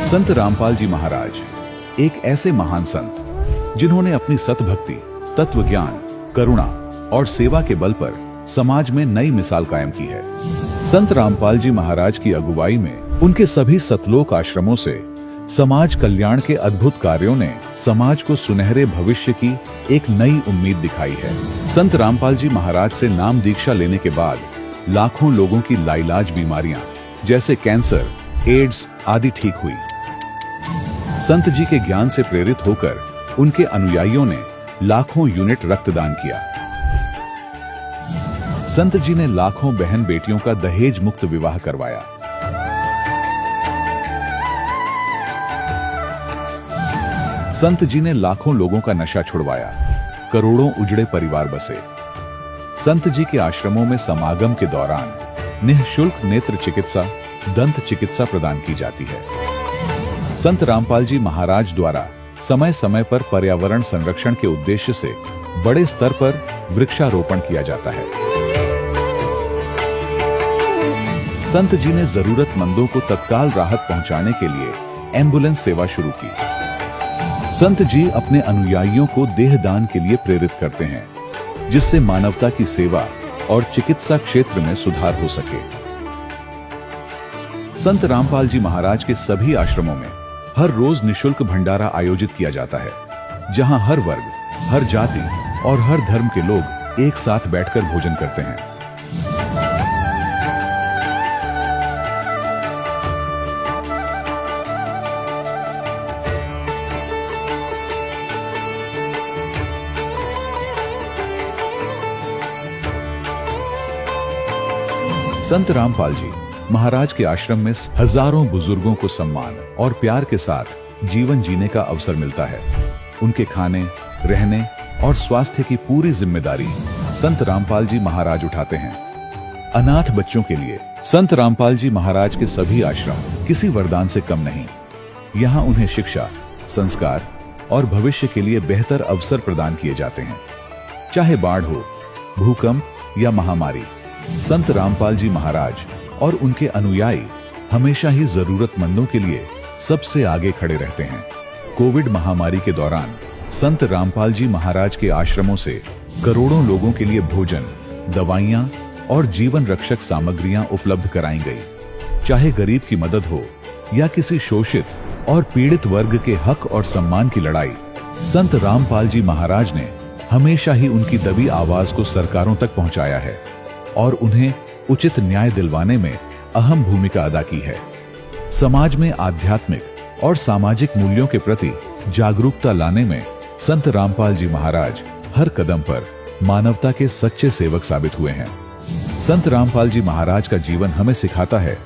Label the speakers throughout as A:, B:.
A: संत रामपाल जी महाराज एक ऐसे महान संत जिन्होंने अपनी सतभक्ति, तत्व ज्ञान, करुणा और सेवा के बल पर समाज में नई मिसाल कायम की है। संत रामपाल जी महाराज की अगुवाई में उनके सभी सतलोक आश्रमों से समाज कल्याण के अद्भुत कार्यों ने समाज को सुनहरे भविष्य की एक नई उम्मीद दिखाई है। संत रामपाल जी महाराज से नाम दीक्षा लेने के बाद लाखों लोगों की लाइलाज बीमारियां जैसे कैंसर, एड्स आदि ठीक हुई। संत जी के ज्ञान से प्रेरित होकर उनके अनुयायियों ने लाखों यूनिट रक्तदान किया। संत जी ने लाखों बहन बेटियों का दहेज मुक्त विवाह करवाया। संत जी ने लाखों लोगों का नशा छुड़वाया, करोड़ों उजड़े परिवार बसे। संत जी के आश्रमों में समागम के दौरान निःशुल्क नेत्र चिकित्सा, दंत चिकित्सा प्रदान की जाती है। संत रामपाल जी महाराज द्वारा समय समय पर पर्यावरण संरक्षण के उद्देश्य से बड़े स्तर पर वृक्षारोपण किया जाता है। संत जी ने जरूरतमंदों को तत्काल राहत पहुंचाने के लिए एम्बुलेंस सेवा शुरू की। संत जी अपने अनुयायियों को देहदान के लिए प्रेरित करते हैं, जिससे मानवता की सेवा और चिकित्सा क्षेत्र में सुधार हो सके। संत रामपाल जी महाराज के सभी आश्रमों में हर रोज निःशुल्क भंडारा आयोजित किया जाता है, जहां हर वर्ग, हर जाति और हर धर्म के लोग एक साथ बैठकर भोजन करते हैं। संत रामपाल जी महाराज के आश्रम में हजारों बुजुर्गों को सम्मान और प्यार के साथ जीवन जीने का अवसर मिलता है। उनके खाने, रहने और स्वास्थ्य की पूरी जिम्मेदारी संत रामपाल जी महाराज उठाते हैं। अनाथ बच्चों के लिए संत रामपाल जी महाराज के सभी आश्रम किसी वरदान से कम नहीं। यहाँ उन्हें शिक्षा, संस्कार और भविष्य के लिए बेहतर अवसर प्रदान किए जाते हैं। चाहे बाढ़ हो, भूकंप या महामारी, संत रामपाल जी महाराज और उनके अनुयायी हमेशा ही जरूरतमंदों के लिए सबसे आगे खड़े रहते हैं। कोविड महामारी के दौरान संत रामपाल जी महाराज के आश्रमों से करोड़ों लोगों के लिए भोजन, दवाइयां और जीवन रक्षक सामग्रियां उपलब्ध कराई गई। चाहे गरीब की मदद हो या किसी शोषित और पीड़ित वर्ग के हक और सम्मान की लड़ाई, संत रामपाल जी महाराज ने हमेशा ही उनकी दबी आवाज को सरकारों तक पहुंचाया है और उन्हें उचित न्याय दिलवाने में अहम भूमिका अदा की है। समाज में आध्यात्मिक और सामाजिक मूल्यों के प्रति जागरूकता लाने में संत रामपाल जी महाराज हर कदम पर मानवता के सच्चे सेवक साबित हुए हैं। संत रामपाल जी महाराज का जीवन हमें सिखाता है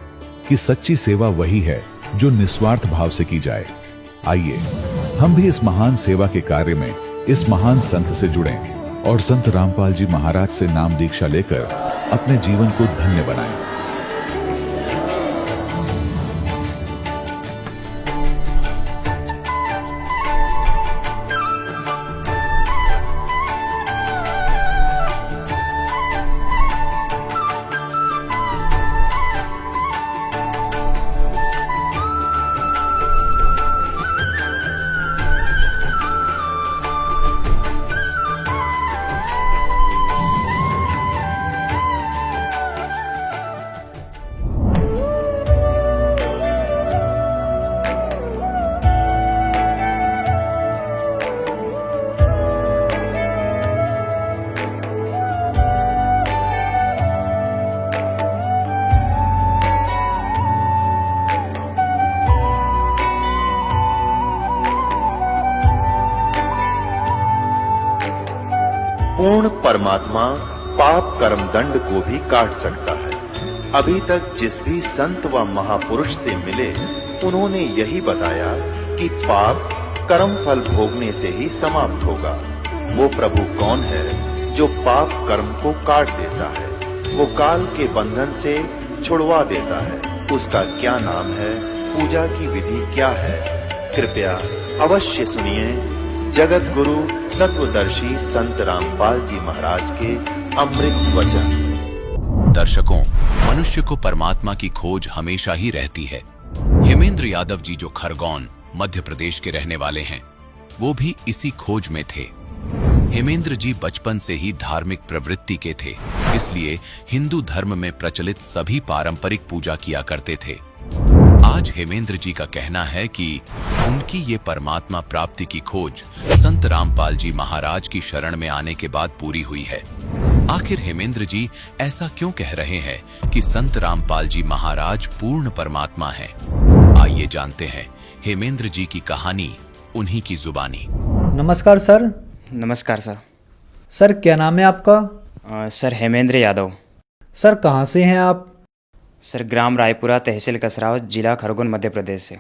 A: कि सच्ची सेवा वही है जो निस्वार्थ भाव से की जाए। आइए हम भी इस महान सेवा के कार्य में इस महान संत से जुड़ें और संत रामपाल जी महाराज से नाम दीक्षा लेकर अपने जीवन को धन्य बनाएं।
B: पूर्ण परमात्मा पाप कर्म दंड को भी काट सकता है। अभी तक जिस भी संत व महापुरुष से मिले, उन्होंने यही बताया कि पाप कर्म फल भोगने से ही समाप्त होगा। वो प्रभु कौन है जो पाप कर्म को काट देता है, वो काल के बंधन से छुड़वा देता है। उसका क्या नाम है, पूजा की विधि क्या है? कृपया अवश्य सुनिए जगत गुरु तत्वदर्शी संत रामपाल जी महाराज के अमृत वचन।
C: दर्शकों, मनुष्य को परमात्मा की खोज हमेशा ही रहती है, हेमेंद्र यादव जी जो खरगोन मध्य प्रदेश के रहने वाले हैं, वो भी इसी खोज में थे। हेमेंद्र जी बचपन से ही धार्मिक प्रवृत्ति के थे, इसलिए हिंदू धर्म में प्रचलित सभी पारंपरिक पूजा किया करते थे। आज हेमेंद्र जी का कहना है कि उनकी ये परमात्मा प्राप्ति की खोज संत रामपाल जी महाराज की शरण में आने के बाद पूरी हुई है। आखिर हेमेंद्र जी ऐसा क्यों कह रहे हैं कि संत रामपाल जी महाराज पूर्ण परमात्मा हैं? आइए जानते हैं हेमेंद्र जी की कहानी उन्हीं की जुबानी।
D: नमस्कार सर।
E: नमस्कार सर।
D: सर क्या नाम है आपका?
E: सर हेमेंद्र यादव।
D: सर कहाँ से हैं आप?
E: सर ग्राम रायपुरा, तहसील कसराव, जिला खरगोन, मध्य प्रदेश से।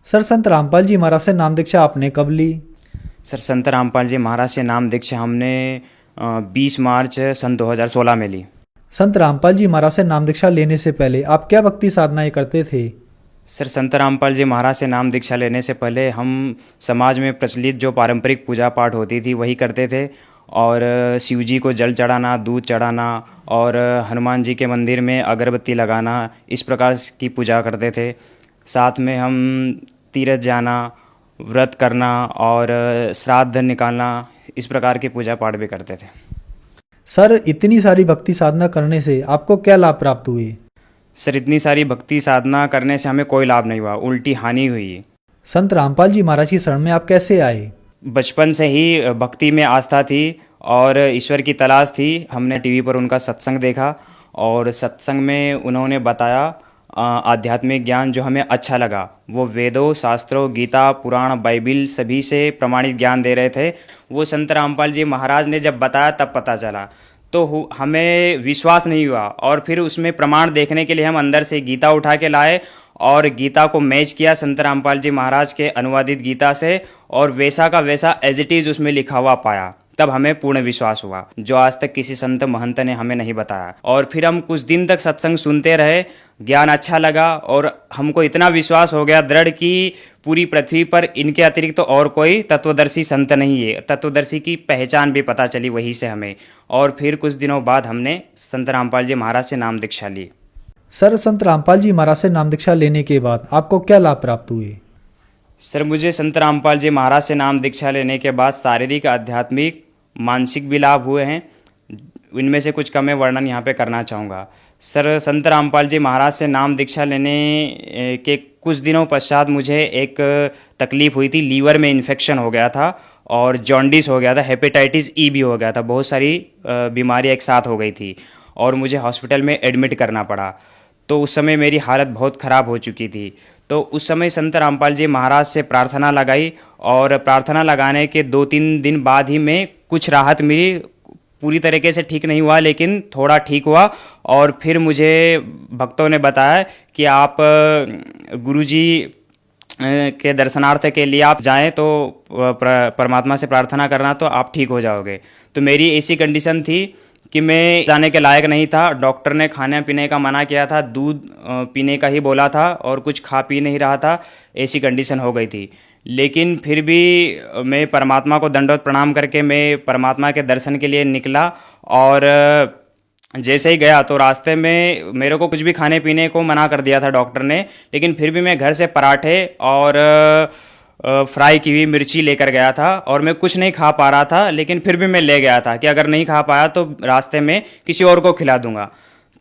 D: सर संत रामपाल जी महाराज से नाम दीक्षा आपने कब ली?
E: सर संत रामपाल जी महाराज से नाम दीक्षा हमने 20 मार्च सन 2016 में ली।
D: संत रामपाल जी महाराज से नाम दीक्षा लेने से पहले आप क्या भक्ति साधनाएं करते थे?
E: सर संत रामपाल जी महाराज से नाम दीक्षा लेने से पहले हम समाज में प्रचलित जो पारंपरिक पूजा पाठ होती थी वही करते थे, और शिव जी को जल चढ़ाना, दूध चढ़ाना और हनुमान जी के मंदिर में अगरबत्ती लगाना, इस प्रकार की पूजा करते थे। साथ में हम तीर्थ जाना, व्रत करना और श्राद्ध निकालना, इस प्रकार की पूजा पाठ भी करते थे।
D: सर इतनी सारी भक्ति साधना करने से आपको क्या लाभ प्राप्त हुए?
E: सर इतनी सारी भक्ति साधना करने से हमें कोई लाभ नहीं हुआ, उल्टी हानि हुई।
D: संत रामपाल जी महाराज की शरण में आप कैसे आए?
E: बचपन से ही भक्ति में आस्था थी और ईश्वर की तलाश थी। हमने टीवी पर उनका सत्संग देखा और सत्संग में उन्होंने बताया आध्यात्मिक ज्ञान जो हमें अच्छा लगा। वो वेदों, शास्त्रों, गीता, पुराण, बाइबिल सभी से प्रमाणित ज्ञान दे रहे थे। वो संत रामपाल जी महाराज ने जब बताया तब पता चला, तो हमें विश्वास नहीं हुआ और फिर उसमें प्रमाण देखने के लिए हम अंदर से गीता उठा के लाए और गीता को मैच किया संत रामपाल जी महाराज के अनुवादित गीता से, और वैसा का वैसा एज इट इज़ उसमें लिखा हुआ पाया। तब हमें पूर्ण विश्वास हुआ, जो आज तक किसी संत महंत ने हमें नहीं बताया। और फिर हम कुछ दिन तक सत्संग सुनते रहे, ज्ञान अच्छा लगा और हमको इतना विश्वास हो गया दृढ़ कि पूरी पृथ्वी पर इनके अतिरिक्त तो और कोई तत्वदर्शी संत नहीं है। तत्वदर्शी की पहचान भी पता चली वहीं से हमें। और फिर कुछ दिनों बाद हमने संत रामपाल जी महाराज से नाम दीक्षा ली।
D: सर संत रामपाल जी महाराज से नाम दीक्षा लेने के बाद आपको क्या लाभ प्राप्त हुए?
E: सर मुझे संत रामपाल जी महाराज से नाम दीक्षा लेने के बाद शारीरिक, आध्यात्मिक, मानसिक भी लाभ हुए हैं। इनमें से कुछ का मैं वर्णन यहाँ पे करना चाहूँगा। सर संत रामपाल जी महाराज से नाम दीक्षा लेने के कुछ दिनों पश्चात मुझे एक तकलीफ़ हुई थी। लीवर में इन्फेक्शन हो गया था और जॉन्डिस हो गया था, हेपेटाइटिस ई भी हो गया था। बहुत सारी बीमारियाँ एक साथ हो गई थी और मुझे हॉस्पिटल में एडमिट करना पड़ा। तो उस समय मेरी हालत बहुत ख़राब हो चुकी थी। तो उस समय संत रामपाल जी महाराज से प्रार्थना लगाई और प्रार्थना लगाने के 2-3 दिन बाद ही में कुछ राहत मिली। पूरी तरीके से ठीक नहीं हुआ लेकिन थोड़ा ठीक हुआ। और फिर मुझे भक्तों ने बताया कि आप गुरुजी के दर्शनार्थ के लिए आप जाएं तो परमात्मा से प्रार्थना करना तो आप ठीक हो जाओगे। तो मेरी ऐसी कंडीशन थी कि मैं जाने के लायक नहीं था। डॉक्टर ने खाने पीने का मना किया था, दूध पीने का ही बोला था और कुछ खा पी नहीं रहा था। ऐसी कंडीशन हो गई थी। लेकिन फिर भी मैं परमात्मा को दंडवत प्रणाम करके मैं परमात्मा के दर्शन के लिए निकला। और जैसे ही गया तो रास्ते में मेरे को कुछ भी खाने पीने को मना कर दिया था डॉक्टर ने, लेकिन फिर भी मैं घर से पराठे और फ्राई की हुई मिर्ची लेकर गया था। और मैं कुछ नहीं खा पा रहा था लेकिन फिर भी मैं ले गया था कि अगर नहीं खा पाया तो रास्ते में किसी और को खिला दूंगा।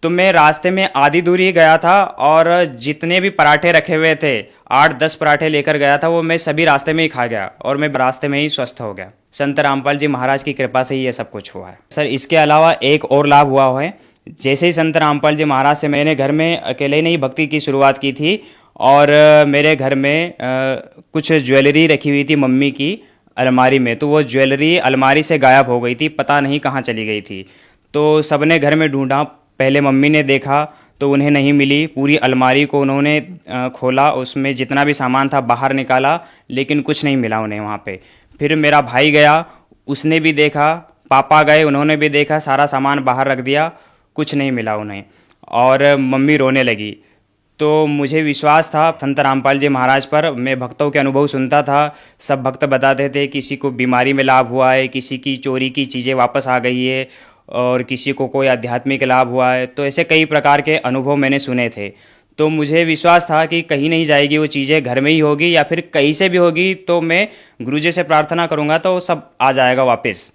E: तो मैं रास्ते में आधी दूरी गया था और जितने भी पराठे रखे हुए थे, 8-10 पराठे लेकर गया था, वो मैं सभी रास्ते में ही खा गया और मैं रास्ते में ही स्वस्थ हो गया। संत रामपाल जी महाराज की कृपा से ही ये सब कुछ हुआ है। सर इसके अलावा एक और लाभ हुआ है। जैसे ही संत रामपाल जी महाराज से मैंने घर में अकेले नहीं भक्ति की शुरुआत की थी और मेरे घर में कुछ ज्वेलरी रखी हुई थी मम्मी की अलमारी में, तो वो ज्वेलरी अलमारी से गायब हो गई थी, पता नहीं कहाँ चली गई थी। तो सबने घर में ढूंढा, पहले मम्मी ने देखा तो उन्हें नहीं मिली। पूरी अलमारी को उन्होंने खोला, उसमें जितना भी सामान था बाहर निकाला, लेकिन कुछ नहीं मिला उन्हें वहाँ पे। फिर मेरा भाई गया, उसने भी देखा, पापा गए, उन्होंने भी देखा, सारा सामान बाहर रख दिया, कुछ नहीं मिला उन्हें। और मम्मी रोने लगी। तो मुझे विश्वास था संत रामपाल जी महाराज पर। मैं भक्तों के अनुभव सुनता था, सब भक्त बताते थे किसी को बीमारी में लाभ हुआ है, किसी की चोरी की चीज़ें वापस आ गई है और किसी को कोई आध्यात्मिक लाभ हुआ है। तो ऐसे कई प्रकार के अनुभव मैंने सुने थे। तो मुझे विश्वास था कि कहीं नहीं जाएगी वो चीज़ें, घर में ही होगी या फिर कहीं से भी होगी, तो मैं गुरुजी से प्रार्थना करूँगा तो सब आ जाएगा वापस।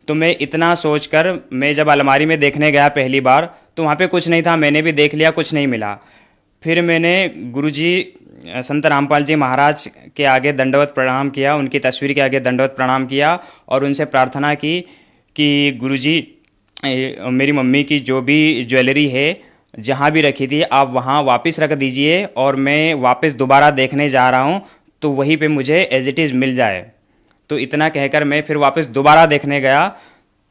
E: तो मैं इतना सोचकर मैं जब अलमारी में देखने गया पहली बार तो वहाँ पे कुछ नहीं था, मैंने भी देख लिया, कुछ नहीं मिला। फिर मैंने गुरुजी संत रामपाल जी महाराज के आगे दंडवत प्रणाम किया, उनकी तस्वीर के आगे दंडवत प्रणाम किया और उनसे प्रार्थना की कि गुरुजी मेरी मम्मी की जो भी ज्वेलरी है जहाँ भी रखी थी आप वहाँ वापस रख दीजिए और मैं वापस दोबारा देखने जा रहा हूँ तो वहीं पे मुझे एज इट इज़ मिल जाए। तो इतना कहकर मैं फिर वापस दोबारा देखने गया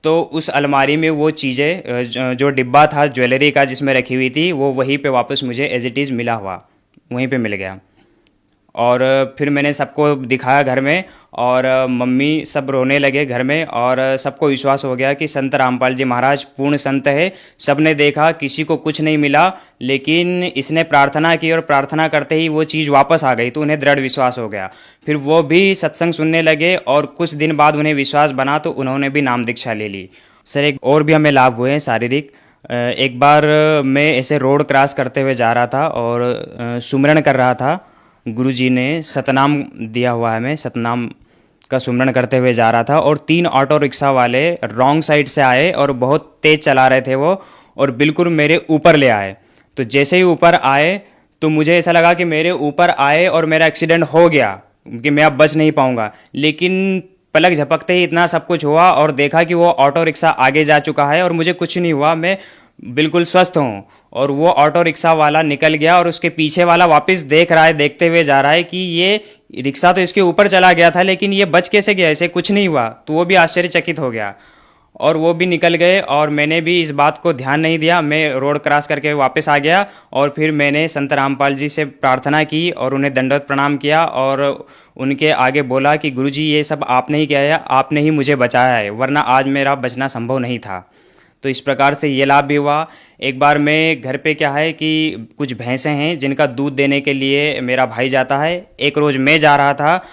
E: तो उस अलमारी में वो चीज़ें जो डिब्बा था ज्वेलरी का जिसमें रखी हुई थी वो वहीं पे वापस मुझे एज इट इज़ मिला हुआ, वहीं पे मिल गया। और फिर मैंने सबको दिखाया घर में और मम्मी सब रोने लगे घर में और सबको विश्वास हो गया कि संत रामपाल जी महाराज पूर्ण संत है। सबने देखा, किसी को कुछ नहीं मिला, लेकिन इसने प्रार्थना की और प्रार्थना करते ही वो चीज़ वापस आ गई तो उन्हें दृढ़ विश्वास हो गया। फिर वो भी सत्संग सुनने लगे और कुछ दिन बाद उन्हें विश्वास बना तो उन्होंने भी नाम दीक्षा ले ली। सर एक और भी हमें लाभ हुए हैं शारीरिक। एक बार मैं ऐसे रोड क्रॉस करते हुए जा रहा था और सुमिरन कर रहा था। गुरुजी ने सतनाम दिया हुआ है, हमें सतनाम का सुमिरन करते हुए जा रहा था और 3 ऑटो रिक्शा वाले रॉन्ग साइड से आए और बहुत तेज़ चला रहे थे वो और बिल्कुल मेरे ऊपर ले आए। तो जैसे ही ऊपर आए तो मुझे ऐसा लगा कि मेरे ऊपर आए और मेरा एक्सीडेंट हो गया कि मैं अब बच नहीं पाऊंगा, लेकिन पलक झपकते ही इतना सब कुछ हुआ और देखा कि वो ऑटो रिक्शा आगे जा चुका है और मुझे कुछ नहीं हुआ, मैं बिल्कुल स्वस्थ हूँ। और वो ऑटो रिक्शा वाला निकल गया और उसके पीछे वाला वापस देख रहा है, देखते हुए जा रहा है कि ये रिक्शा तो इसके ऊपर चला गया था लेकिन ये बच कैसे गया, इसे कुछ नहीं हुआ। तो वो भी आश्चर्यचकित हो गया और वो भी निकल गए और मैंने भी इस बात को ध्यान नहीं दिया। मैं रोड क्रॉस करके वापस आ गया और फिर मैंने संत रामपाल जी से प्रार्थना की और उन्हें दंडवत प्रणाम किया और उनके आगे बोला कि गुरुजी ये सब आपने ही किया है, आपने ही मुझे बचाया है, वरना आज मेरा बचना संभव नहीं था। तो इस प्रकार से ये लाभ भी हुआ। एक बार मैं घर पे क्या है कि कुछ भैंसें हैं जिनका दूध देने के लिए मेरा भाई जाता है। एक रोज़ मैं जा रहा था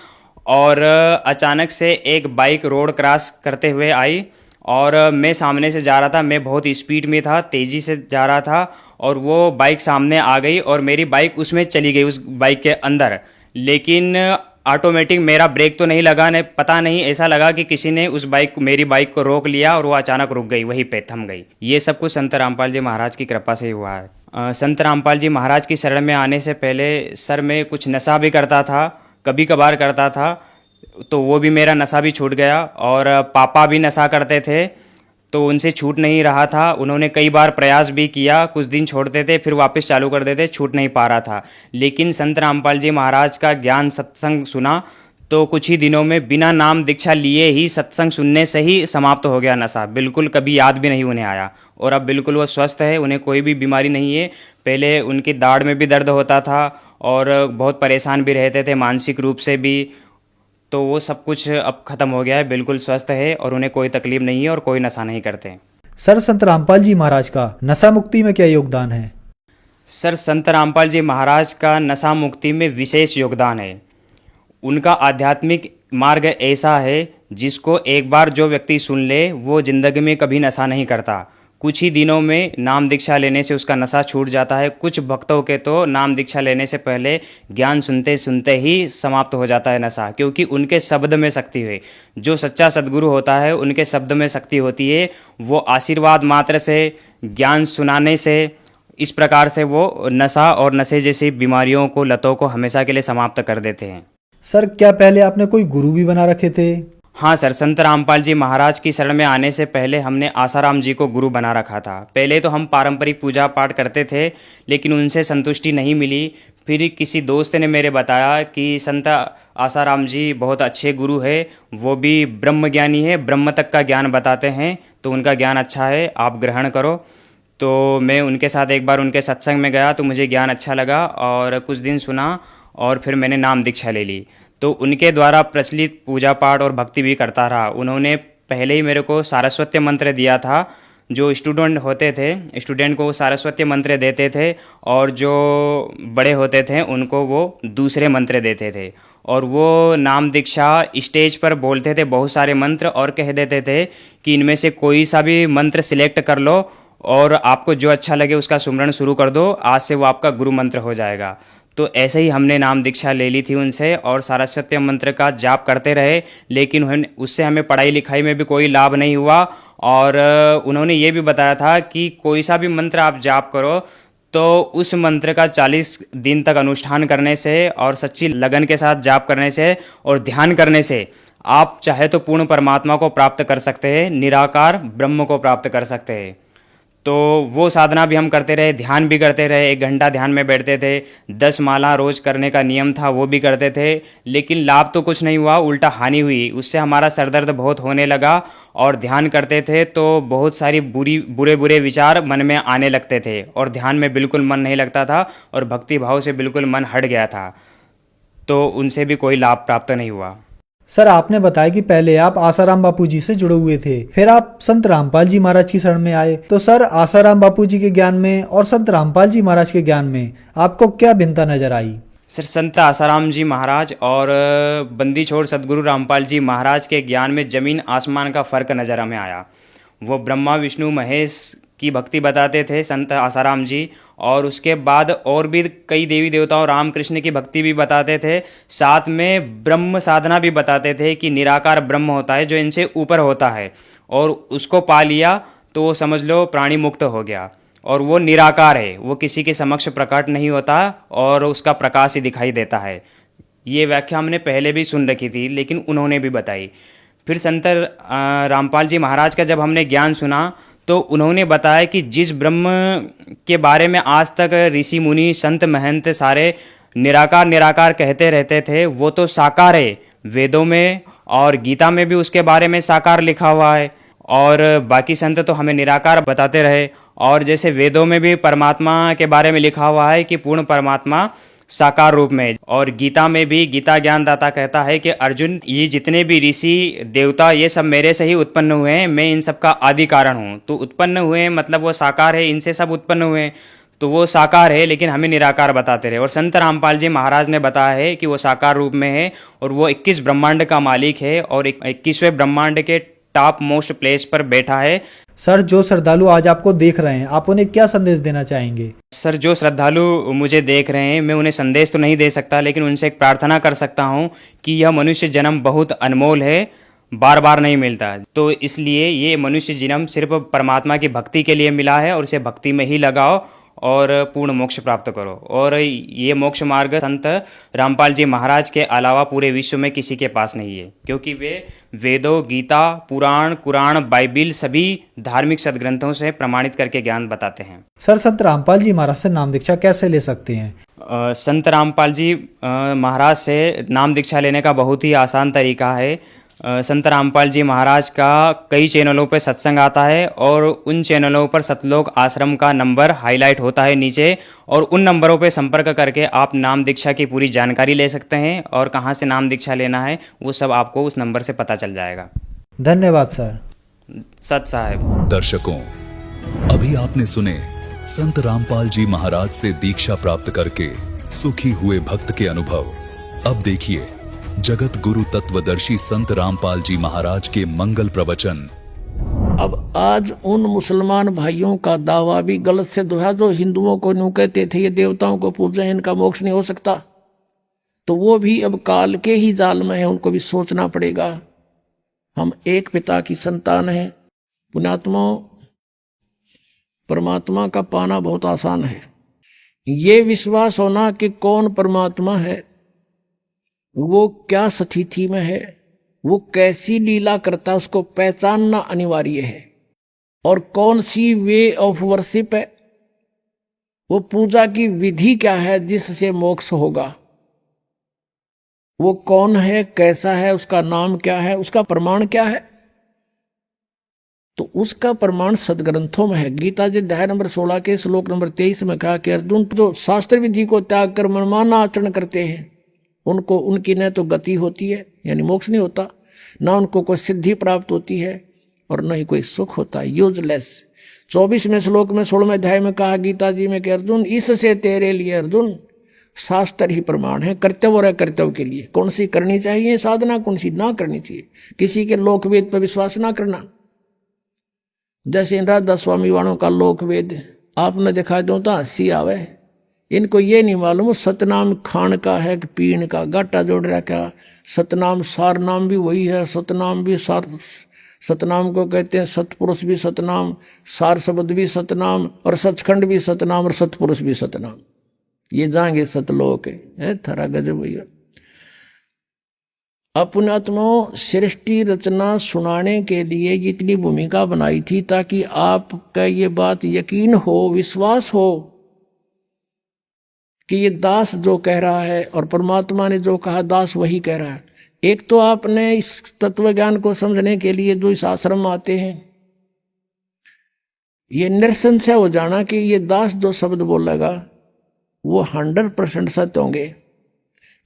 E: और अचानक से एक बाइक रोड क्रॉस करते हुए आई और मैं सामने से जा रहा था, मैं बहुत स्पीड में था, तेज़ी से जा रहा था और वो बाइक सामने आ गई और मेरी बाइक उसमें चली गई, उस बाइक के अंदर। लेकिन ऑटोमेटिक मेरा ब्रेक तो नहीं लगा, ने पता नहीं ऐसा लगा कि किसी ने मेरी बाइक को रोक लिया और वो अचानक रुक गई, वहीं पे थम गई। ये सब कुछ संत रामपाल जी महाराज की कृपा से ही हुआ है। संत रामपाल जी महाराज की शरण में आने से पहले सर मैं कुछ नशा भी करता था, कभी कभार करता था, तो वो भी मेरा नशा भी छूट गया। और पापा भी नशा करते थे तो उनसे छूट नहीं रहा था। उन्होंने कई बार प्रयास भी किया, कुछ दिन छोड़ते थे फिर वापस चालू कर देते, छूट नहीं पा रहा था। लेकिन संत रामपाल जी महाराज का ज्ञान सत्संग सुना तो कुछ ही दिनों में बिना नाम दीक्षा लिए ही सत्संग सुनने से ही समाप्त हो गया नशा, बिल्कुल कभी याद भी नहीं उन्हें आया। और अब बिल्कुल वो स्वस्थ है, उन्हें कोई भी बीमारी नहीं है। पहले उनकी दाढ़ में भी दर्द होता था और बहुत परेशान भी रहते थे मानसिक रूप से भी, तो वो सब कुछ अब खत्म हो गया है, बिल्कुल स्वस्थ है और उन्हें कोई तकलीफ नहीं है और कोई नशा नहीं करते।
D: सर संत रामपाल जी महाराज का नशा मुक्ति में क्या योगदान है?
E: सर संत रामपाल जी महाराज का नशा मुक्ति में विशेष योगदान है। उनका आध्यात्मिक मार्ग ऐसा है जिसको एक बार जो व्यक्ति सुन ले वो जिंदगी में कभी नशा नहीं करता। कुछ ही दिनों में नाम दीक्षा लेने से उसका नशा छूट जाता है। कुछ भक्तों के तो नाम दीक्षा लेने से पहले ज्ञान सुनते सुनते ही समाप्त हो जाता है नशा, क्योंकि उनके शब्द में शक्ति है। जो सच्चा सद्गुरु होता है उनके शब्द में शक्ति होती है। वो आशीर्वाद मात्र से, ज्ञान सुनाने से, इस प्रकार से वो नशा और नशे जैसी बीमारियों को, लतों को हमेशा के लिए समाप्त कर देते हैं।
D: सर क्या पहले आपने कोई गुरु भी बना रखे थे?
E: हाँ सर, संत रामपाल जी महाराज की शरण में आने से पहले हमने आसाराम जी को गुरु बना रखा था। पहले तो हम पारंपरिक पूजा पाठ करते थे लेकिन उनसे संतुष्टि नहीं मिली। फिर किसी दोस्त ने मेरे बताया कि संत आसाराम जी बहुत अच्छे गुरु है, वो भी ब्रह्म ज्ञानी है, ब्रह्म तक का ज्ञान बताते हैं, तो उनका ज्ञान अच्छा है, आप ग्रहण करो। तो मैं उनके साथ एक बार उनके सत्संग में गया तो मुझे ज्ञान अच्छा लगा और कुछ दिन सुना और फिर मैंने नाम दीक्षा ले ली। तो उनके द्वारा प्रचलित पूजा पाठ और भक्ति भी करता रहा। उन्होंने पहले ही मेरे को सारस्वती मंत्र दिया था। जो स्टूडेंट होते थे, स्टूडेंट को सारस्वती मंत्र देते थे और जो बड़े होते थे उनको वो दूसरे मंत्र देते थे। और वो नाम दीक्षा स्टेज पर बोलते थे बहुत सारे मंत्र और कह देते थे कि इनमें से कोई सा भी मंत्र सिलेक्ट कर लो और आपको जो अच्छा लगे उसका सुमरन शुरू कर दो, आज से वो आपका गुरु मंत्र हो जाएगा। तो ऐसे ही हमने नाम दीक्षा ले ली थी उनसे और सारस्वती मंत्र का जाप करते रहे, लेकिन उससे हमें पढ़ाई लिखाई में भी कोई लाभ नहीं हुआ। और उन्होंने ये भी बताया था कि कोई सा भी मंत्र आप जाप करो तो उस मंत्र का 40 दिन तक अनुष्ठान करने से और सच्ची लगन के साथ जाप करने से और ध्यान करने से आप चाहे तो पूर्ण परमात्मा को प्राप्त कर सकते हैं, निराकार ब्रह्म को प्राप्त कर सकते हैं। तो वो साधना भी हम करते रहे, ध्यान भी करते रहे, 1 घंटा ध्यान में बैठते थे, 10 माला रोज करने का नियम था वो भी करते थे, लेकिन लाभ तो कुछ नहीं हुआ, उल्टा हानि हुई। उससे हमारा सरदर्द बहुत होने लगा और ध्यान करते थे तो बहुत सारी बुरे बुरे विचार मन में आने लगते थे और ध्यान में बिल्कुल मन नहीं लगता था और भक्ति भाव से बिल्कुल मन हट गया था, तो उनसे भी कोई लाभ प्राप्त नहीं हुआ।
D: सर, आपने बताया कि पहले आप आसाराम बापू जी से जुड़े हुए थे, फिर आप संत रामपाल जी महाराज की शरण में आए। तो सर, आसाराम बापू जी के ज्ञान में और संत रामपाल जी महाराज के ज्ञान में आपको क्या भिन्नता नजर आई?
E: सर, संत आसाराम जी महाराज और बंदी छोड़ सदगुरु रामपाल जी महाराज के ज्ञान में ज़मीन आसमान का फ़र्क नज़र हमें आया। वो ब्रह्मा विष्णु महेश की भक्ति बताते थे संत आसाराम जी, और उसके बाद और भी कई देवी देवताओं रामकृष्ण की भक्ति भी बताते थे, साथ में ब्रह्म साधना भी बताते थे कि निराकार ब्रह्म होता है जो इनसे ऊपर होता है, और उसको पा लिया तो वो समझ लो प्राणी मुक्त हो गया। और वो निराकार है, वो किसी के समक्ष प्रकट नहीं होता और उसका प्रकाश ही दिखाई देता है। ये व्याख्या हमने पहले भी सुन रखी थी, लेकिन उन्होंने भी बताई। फिर संत रामपाल जी महाराज का जब हमने ज्ञान सुना तो उन्होंने बताया कि जिस ब्रह्म के बारे में आज तक ऋषि मुनि संत महंत सारे निराकार निराकार कहते रहते थे, वो तो साकार है। वेदों में और गीता में भी उसके बारे में साकार लिखा हुआ है, और बाकी संत तो हमें निराकार बताते रहे। और जैसे वेदों में भी परमात्मा के बारे में लिखा हुआ है कि पूर्ण परमात्मा साकार रूप में, और गीता में भी गीता ज्ञानदाता कहता है कि अर्जुन, ये जितने भी ऋषि देवता ये सब मेरे से ही उत्पन्न हुए हैं, मैं इन सब का आदि कारण हूँ। तो उत्पन्न हुए मतलब वो साकार है, इनसे सब उत्पन्न हुए हैं, तो वो साकार है, लेकिन हमें निराकार बताते रहे। और संत रामपाल जी महाराज ने बताया है कि वो साकार रूप में है और वो 21 ब्रह्मांड का मालिक है और 21वें ब्रह्मांड के टॉप मोस्ट प्लेस पर बैठा है।
D: सर, जो श्रद्धालु आज आपको देख रहे हैं, आप उन्हें क्या संदेश देना चाहेंगे?
E: सर, जो श्रद्धालु मुझे देख रहे हैं, मैं उन्हें संदेश तो नहीं दे सकता, लेकिन उनसे एक प्रार्थना कर सकता हूं कि यह मनुष्य जन्म बहुत अनमोल है, बार बार नहीं मिलता। तो इसलिए ये मनुष्य जन्म सिर्फ परमात्मा की भक्ति के लिए मिला है और इसे भक्ति में ही लगाओ और पूर्ण मोक्ष प्राप्त करो। और ये मोक्ष मार्ग संत रामपाल जी महाराज के अलावा पूरे विश्व में किसी के पास नहीं है, क्योंकि वे वेदों, गीता, पुराण, कुरान, बाइबिल सभी धार्मिक सदग्रंथों से प्रमाणित करके ज्ञान बताते हैं।
D: सर, संत रामपाल जी महाराज से नाम दीक्षा कैसे ले सकते हैं?
E: संत रामपाल जी महाराज से नाम दीक्षा लेने का बहुत ही आसान तरीका है। संत रामपाल जी महाराज का कई चैनलों पर सत्संग आता है और उन चैनलों पर सतलोक आश्रम का नंबर हाईलाइट होता है नीचे, और उन नंबरों पर संपर्क करके आप नाम दीक्षा की पूरी जानकारी ले सकते हैं, और कहाँ से नाम दीक्षा लेना है वो सब आपको उस नंबर से पता चल जाएगा।
D: धन्यवाद सर।
E: सत साहेब।
C: दर्शकों, अभी आपने सुने संत रामपाल जी महाराज से दीक्षा प्राप्त करके सुखी हुए भक्त के अनुभव। अब देखिए जगत गुरु तत्वदर्शी संत रामपाल जी महाराज के मंगल प्रवचन।
F: अब आज उन मुसलमान भाइयों का दावा भी गलत सिद्ध हुआ जो हिंदुओं को यूं कहते थे ये देवताओं को पूजे, इनका मोक्ष नहीं हो सकता। तो वो भी अब काल के ही जाल में है, उनको भी सोचना पड़ेगा। हम एक पिता की संतान हैं। पुण्यात्माओं, परमात्मा का पाना बहुत आसान है। ये विश्वास होना कि कौन परमात्मा है, वो क्या स्थिति में है, वो कैसी लीला करता है, उसको पहचानना अनिवार्य है। और कौन सी वे ऑफ वर्शिप है, वो पूजा की विधि क्या है जिससे मोक्ष होगा, वो कौन है, कैसा है, उसका नाम क्या है, उसका प्रमाण क्या है। तो उसका प्रमाण सदग्रंथों में है। गीता जी अध्याय नंबर 16 के श्लोक नंबर 23 में कहा कि अर्जुन, जो शास्त्र विधि को त्याग कर मनमाना आचरण करते हैं उनको, उनकी न तो गति होती है यानी मोक्ष नहीं होता, ना उनको कोई सिद्धि प्राप्त होती है और न ही कोई सुख होता है, यूजलेस। 24वें श्लोक में 16वें अध्याय में कहा गीता जी में कि अर्जुन, इससे तेरे लिए अर्जुन शास्त्र ही प्रमाण है कर्तव्य और अकर्तव्य के लिए। कौन सी करनी चाहिए साधना, कौन सी ना करनी चाहिए, किसी के लोकवेद पर विश्वास ना करना। जैसे इन राधा स्वामी वालों का लोक वेद आपने दिखा दो तो हंसी आवे। इनको ये नहीं मालूम सतनाम खान का है कि पीण का, गाटा जोड़ रखा। सतनाम सार नाम भी वही है, सतनाम भी सार, सतनाम को कहते हैं सतपुरुष भी सतनाम, सार शब्द भी सतनाम, और सचखंड भी सतनाम, और सतपुरुष भी सतनाम। ये जाएंगे सतलोक है थारा गजब भैया। अपने आत्माओं सृष्टि रचना सुनाने के लिए इतनी भूमिका बनाई थी ताकि आपका ये बात यकीन हो, विश्वास हो कि ये दास जो कह रहा है और परमात्मा ने जो कहा दास वही कह रहा है। एक तो आपने इस तत्व ज्ञान को समझने के लिए जो इस आश्रम में आते हैं, ये निरसंशय हो जाना कि ये दास जो शब्द बोलेगा वो 100% सत्य होंगे।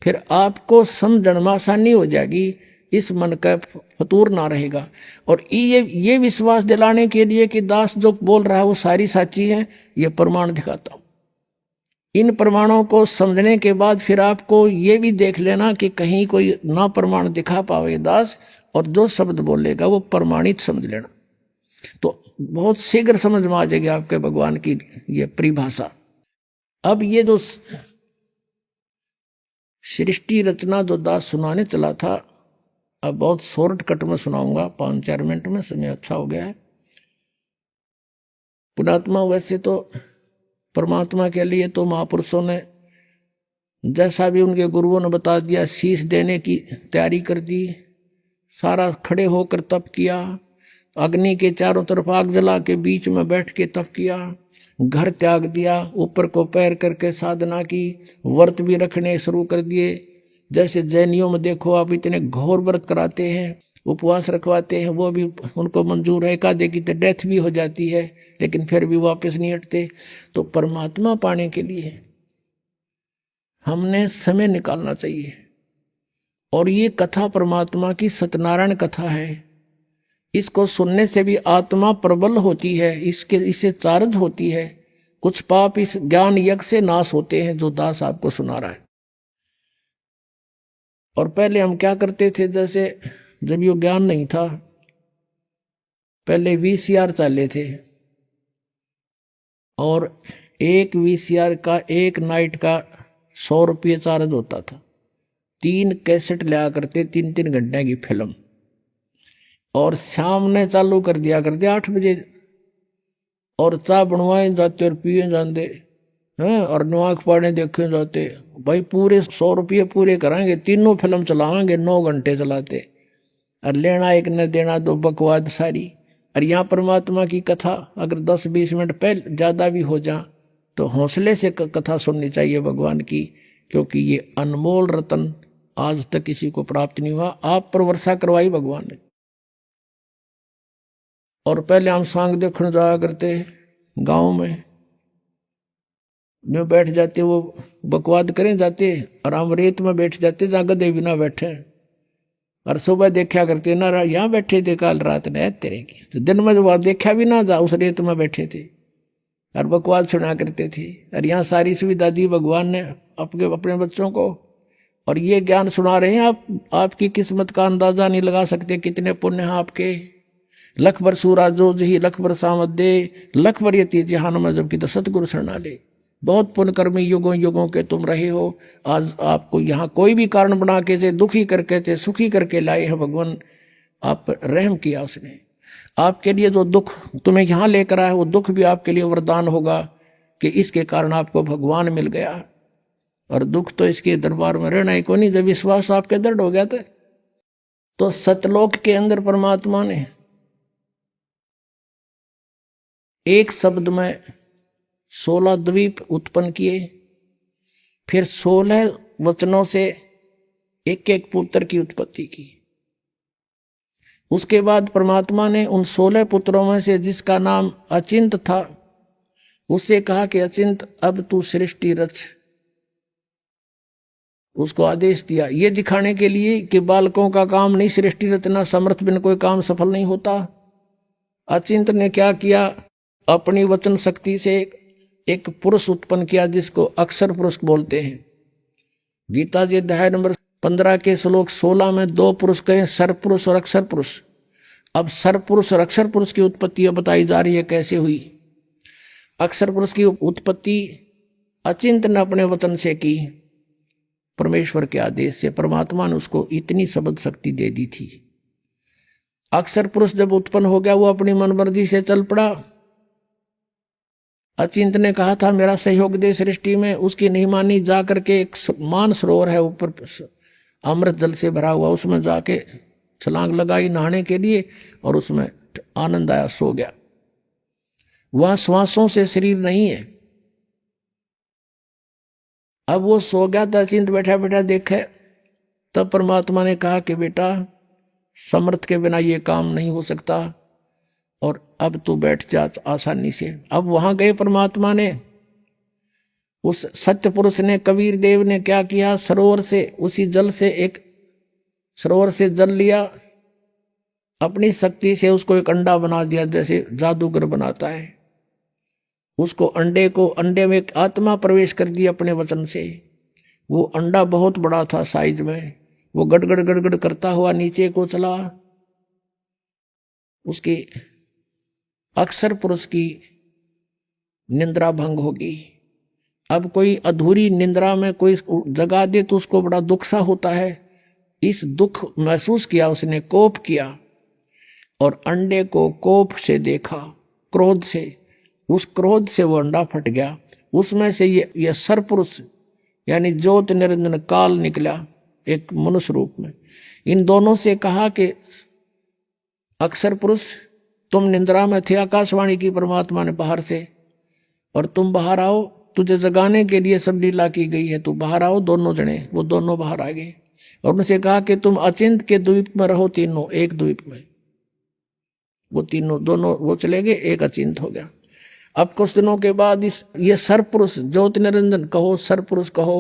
F: फिर आपको समझण में आसानी हो जाएगी, इस मन का फतूर ना रहेगा। और ये विश्वास दिलाने के लिए कि दास जो बोल रहा है वो सारी साची है, ये प्रमाण दिखाता हूं। इन प्रमाणों को समझने के बाद फिर आपको ये भी देख लेना कि कहीं कोई ना प्रमाण दिखा पावे दास, और जो शब्द बोलेगा वो प्रमाणित समझ लेना, तो बहुत शीघ्र समझ में आ जाएगी आपके भगवान की ये परिभाषा। अब ये जो सृष्टि रचना जो दास सुनाने चला था, अब बहुत शॉर्टकट में सुनाऊंगा, 5-4 मिनट में, समय अच्छा हो गया है। पुणात्मा वैसे तो परमात्मा के लिए तो महापुरुषों ने जैसा भी उनके गुरुओं ने बता दिया, शीश देने की तैयारी कर दी, सारा खड़े होकर तप किया, अग्नि के चारों तरफ आग जला के बीच में बैठ के तप किया, घर त्याग दिया, ऊपर को पैर करके साधना की, व्रत भी रखने शुरू कर दिए। जैसे जैनियों में देखो आप इतने घोर व्रत कराते हैं, उपवास रखवाते हैं, वो भी उनको मंजूर है, एकाधे की तो डेथ भी हो जाती है लेकिन फिर भी वापस नहीं हटते। तो परमात्मा पाने के लिए हमने समय निकालना चाहिए। और ये कथा परमात्मा की सत्यनारायण कथा है, इसको सुनने से भी आत्मा प्रबल होती है, इससे चार्ज होती है, कुछ पाप इस ज्ञान यज्ञ से नाश होते हैं जो दास आपको सुना रहा है। और पहले हम क्या करते थे, जैसे जब ये ज्ञान नहीं था, पहले VCR चाले थे, और एक VCR का एक नाइट का 100 रुपये चार्ज होता था। 3 कैसेट लिया करते, 3-3 घंटे की फिल्म, और शाम ने चालू कर दिया करते 8 बजे, और चाय बनवाए जाते और पिए जाते हैं, और नवाक पाड़े देखे जाते। भाई पूरे 100 रुपये पूरे कराएंगे, तीनों फिल्म चलाएंगे, 9 घंटे चलाते, और लेना एक न देना दो, बकवाद सारी। और यहाँ परमात्मा की कथा अगर 10-20 मिनट पहले ज़्यादा भी हो जा तो हौसले से कथा सुननी चाहिए भगवान की, क्योंकि ये अनमोल रतन आज तक किसी को प्राप्त नहीं हुआ। आप पर वर्षा करवाई भगवान ने। और पहले हम सांग देखने जाया करते गाँव में, जो बैठ जाते वो बकवाद करें जाते, और हम रेत में बैठ जाते जहाँ गधे भी ना बैठे, और सुबह देखा करते ना यहाँ बैठे थे काल रात ने तेरे की, तो दिन में जब देखा भी ना जा उस रेत में बैठे थे और बकवाद सुना करते थे। और यहाँ सारी सुविधा दी भगवान ने अपने बच्चों को, और ये ज्ञान सुना रहे हैं आप। आपकी किस्मत का अंदाजा नहीं लगा सकते कितने पुण्य हैं आपके। लख बर सूरा जो जी लख बर सामत दे, लख बर यती जहान में जबकि तो सतगुरु शरणा ले। बहुत पुण्यकर्मी युगों युगों के तुम रहे हो। आज आपको यहाँ कोई भी कारण बना के से दुखी करके से सुखी करके लाए हैं भगवान। आप पर रहम किया उसने। आपके लिए जो दुख तुम्हें यहाँ लेकर आया वो दुख भी आपके लिए वरदान होगा कि इसके कारण आपको भगवान मिल गया। और दुख तो इसके दरबार में रहना ही को नहीं। जब विश्वास आपके दृढ़ हो गया था तो सतलोक के अंदर परमात्मा ने एक शब्द में 16 द्वीप उत्पन्न किए, फिर 16 वचनों से एक एक पुत्र की उत्पत्ति की। उसके बाद परमात्मा ने उन 16 पुत्रों में से जिसका नाम अचिंत था उससे कहा कि अचिंत अब तू सृष्टि रच। उसको आदेश दिया ये दिखाने के लिए कि बालकों का काम नहीं सृष्टि रचना, समर्थ बिन कोई काम सफल नहीं होता। अचिंत ने क्या किया, अपनी वचन शक्ति से एक पुरुष उत्पन्न किया जिसको अक्षर पुरुष बोलते हैं। गीता जी अध्याय नंबर 15 के श्लोक 16 में 2 पुरुष कहे, सर पुरुष और अक्षर पुरुष। अब सर पुरुष और अक्षर पुरुष की उत्पत्ति बताई जा रही है कैसे हुई। अक्षर पुरुष की उत्पत्ति अचिंत ने अपने वतन से की, परमेश्वर के आदेश से। परमात्मा ने उसको इतनी शब्द शक्ति दे दी थी। अक्षर पुरुष जब उत्पन्न हो गया वो अपनी मनमर्जी से चल पड़ा। अचिंत ने कहा था मेरा सहयोग दे सृष्टि में, उसकी नहीं मानी। जा करके एक मान सरोवर है ऊपर अमृत जल से भरा हुआ, उसमें जाके छलांग लगाई नहाने के लिए और उसमें आनंद आया, सो गया। वह श्वासों से शरीर नहीं है। अब वो सो गया था, अचिंत बैठा बैठा देखे, तब परमात्मा ने कहा कि बेटा समर्थ के बिना ये काम नहीं हो सकता और अब तू बैठ जा आसानी से। अब वहां गए परमात्मा ने, उस सत्य पुरुष ने, कबीर देव ने क्या किया, सरोवर से उसी जल से एक सरोवर से जल लिया, अपनी शक्ति से उसको एक अंडा बना दिया जैसे जादूगर बनाता है। उसको अंडे में एक आत्मा प्रवेश कर दी अपने वचन से। वो अंडा बहुत बड़ा था साइज में, वो गड़गड़ गड़गड़ करता हुआ नीचे को चला। उसकी अक्षर पुरुष की निंद्रा भंग होगी। अब कोई अधूरी निंद्रा में कोई जगा दे तो उसको बड़ा दुख सा होता है। इस दुख महसूस किया उसने, कोप किया और अंडे को कोप से देखा, क्रोध से। उस क्रोध से वो अंडा फट गया। उसमें से ये सरपुरुष यानी ज्योत निरंजन काल निकला एक मनुष्य रूप में। इन दोनों से कहा कि अक्षर पुरुष तुम निंद्रा में थे, आकाशवाणी की परमात्मा ने बाहर से, और तुम बाहर आओ, तुझे जगाने के लिए सब लीला की गई है, तू बाहर आओ। दोनों जने वो दोनों बाहर आ गए और उनसे कहा कि तुम अचिंत के द्वीप में रहो, तीनों एक द्वीप में। वो तीनों दोनों वो चले गए, एक अचिंत हो गया। अब कुछ दिनों के बाद ये सरपुरुष ज्योत निरंजन कहो, सरपुरुष कहो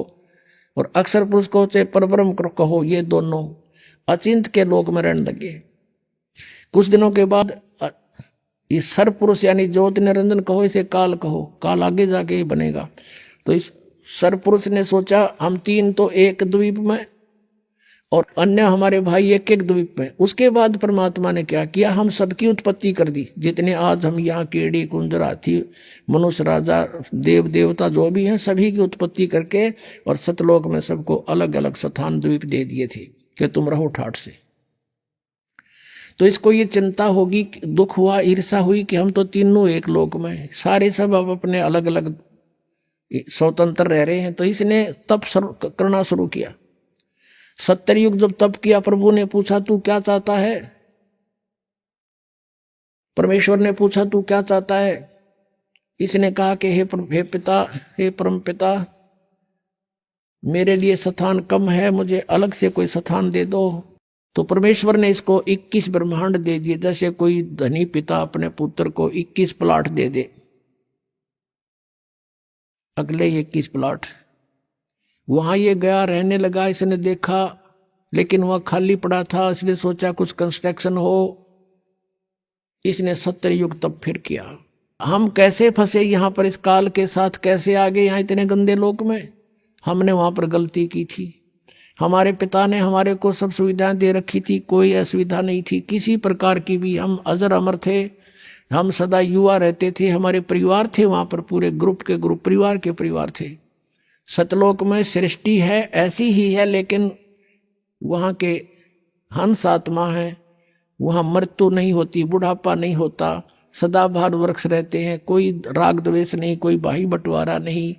F: और अक्षर पुरुष कहो, चाहे परब्रह्म कहो, ये दोनों अचिंत के लोक में रहने लगे। कुछ दिनों के बाद इस सरपुरुष यानी ज्योत निरंजन कहो, इसे काल कहो, काल आगे जाके ही बनेगा। तो इस सरपुरुष ने सोचा हम तीन तो एक द्वीप में और अन्य हमारे भाई एक एक द्वीप में। उसके बाद परमात्मा ने क्या किया, हम सबकी उत्पत्ति कर दी। जितने आज हम यहाँ कीड़ी कुंजर हाथी मनुष्य राजा देव देवता जो भी हैं सभी की उत्पत्ति करके और सतलोक में सबको अलग अलग स्थान द्वीप दे दिए थे कि तुम रहो ठाठ से। तो इसको ये चिंता होगी, दुख हुआ, ईर्षा हुई कि हम तो तीनों एक लोक में, सारे सब अब अपने अलग अलग स्वतंत्र रह रहे हैं। तो इसने तप करना शुरू किया। 70 युग जब तप किया, प्रभु ने पूछा तू क्या चाहता है, परमेश्वर ने पूछा तू क्या चाहता है। इसने कहा कि हे पिता, हे परम पिता, मेरे लिए स्थान कम है, मुझे अलग से कोई स्थान दे दो। तो परमेश्वर ने इसको 21 ब्रह्मांड दे दिए, जैसे कोई धनी पिता अपने पुत्र को 21 प्लाट दे दे, अगले 21 प्लाट। वहां ये गया, रहने लगा। इसने देखा लेकिन वह खाली पड़ा था, इसलिए सोचा कुछ कंस्ट्रक्शन हो। इसने 70 युग तब फिर किया। हम कैसे फंसे यहाँ पर, इस काल के साथ कैसे आ गए यहाँ इतने गंदे लोक में। हमने वहां पर गलती की थी। हमारे पिता ने हमारे को सब सुविधाएं दे रखी थी, कोई असुविधा नहीं थी किसी प्रकार की भी। हम अजर अमर थे, हम सदा युवा रहते थे। हमारे परिवार थे वहां पर, पूरे ग्रुप के ग्रुप, परिवार के परिवार थे। सतलोक में सृष्टि है ऐसी ही है, लेकिन वहाँ के हंस आत्मा है, वहाँ मृत्यु नहीं होती, बुढ़ापा नहीं होता, सदाबहार वृक्ष रहते हैं, कोई राग द्वेष नहीं, कोई भाई बंटवारा नहीं।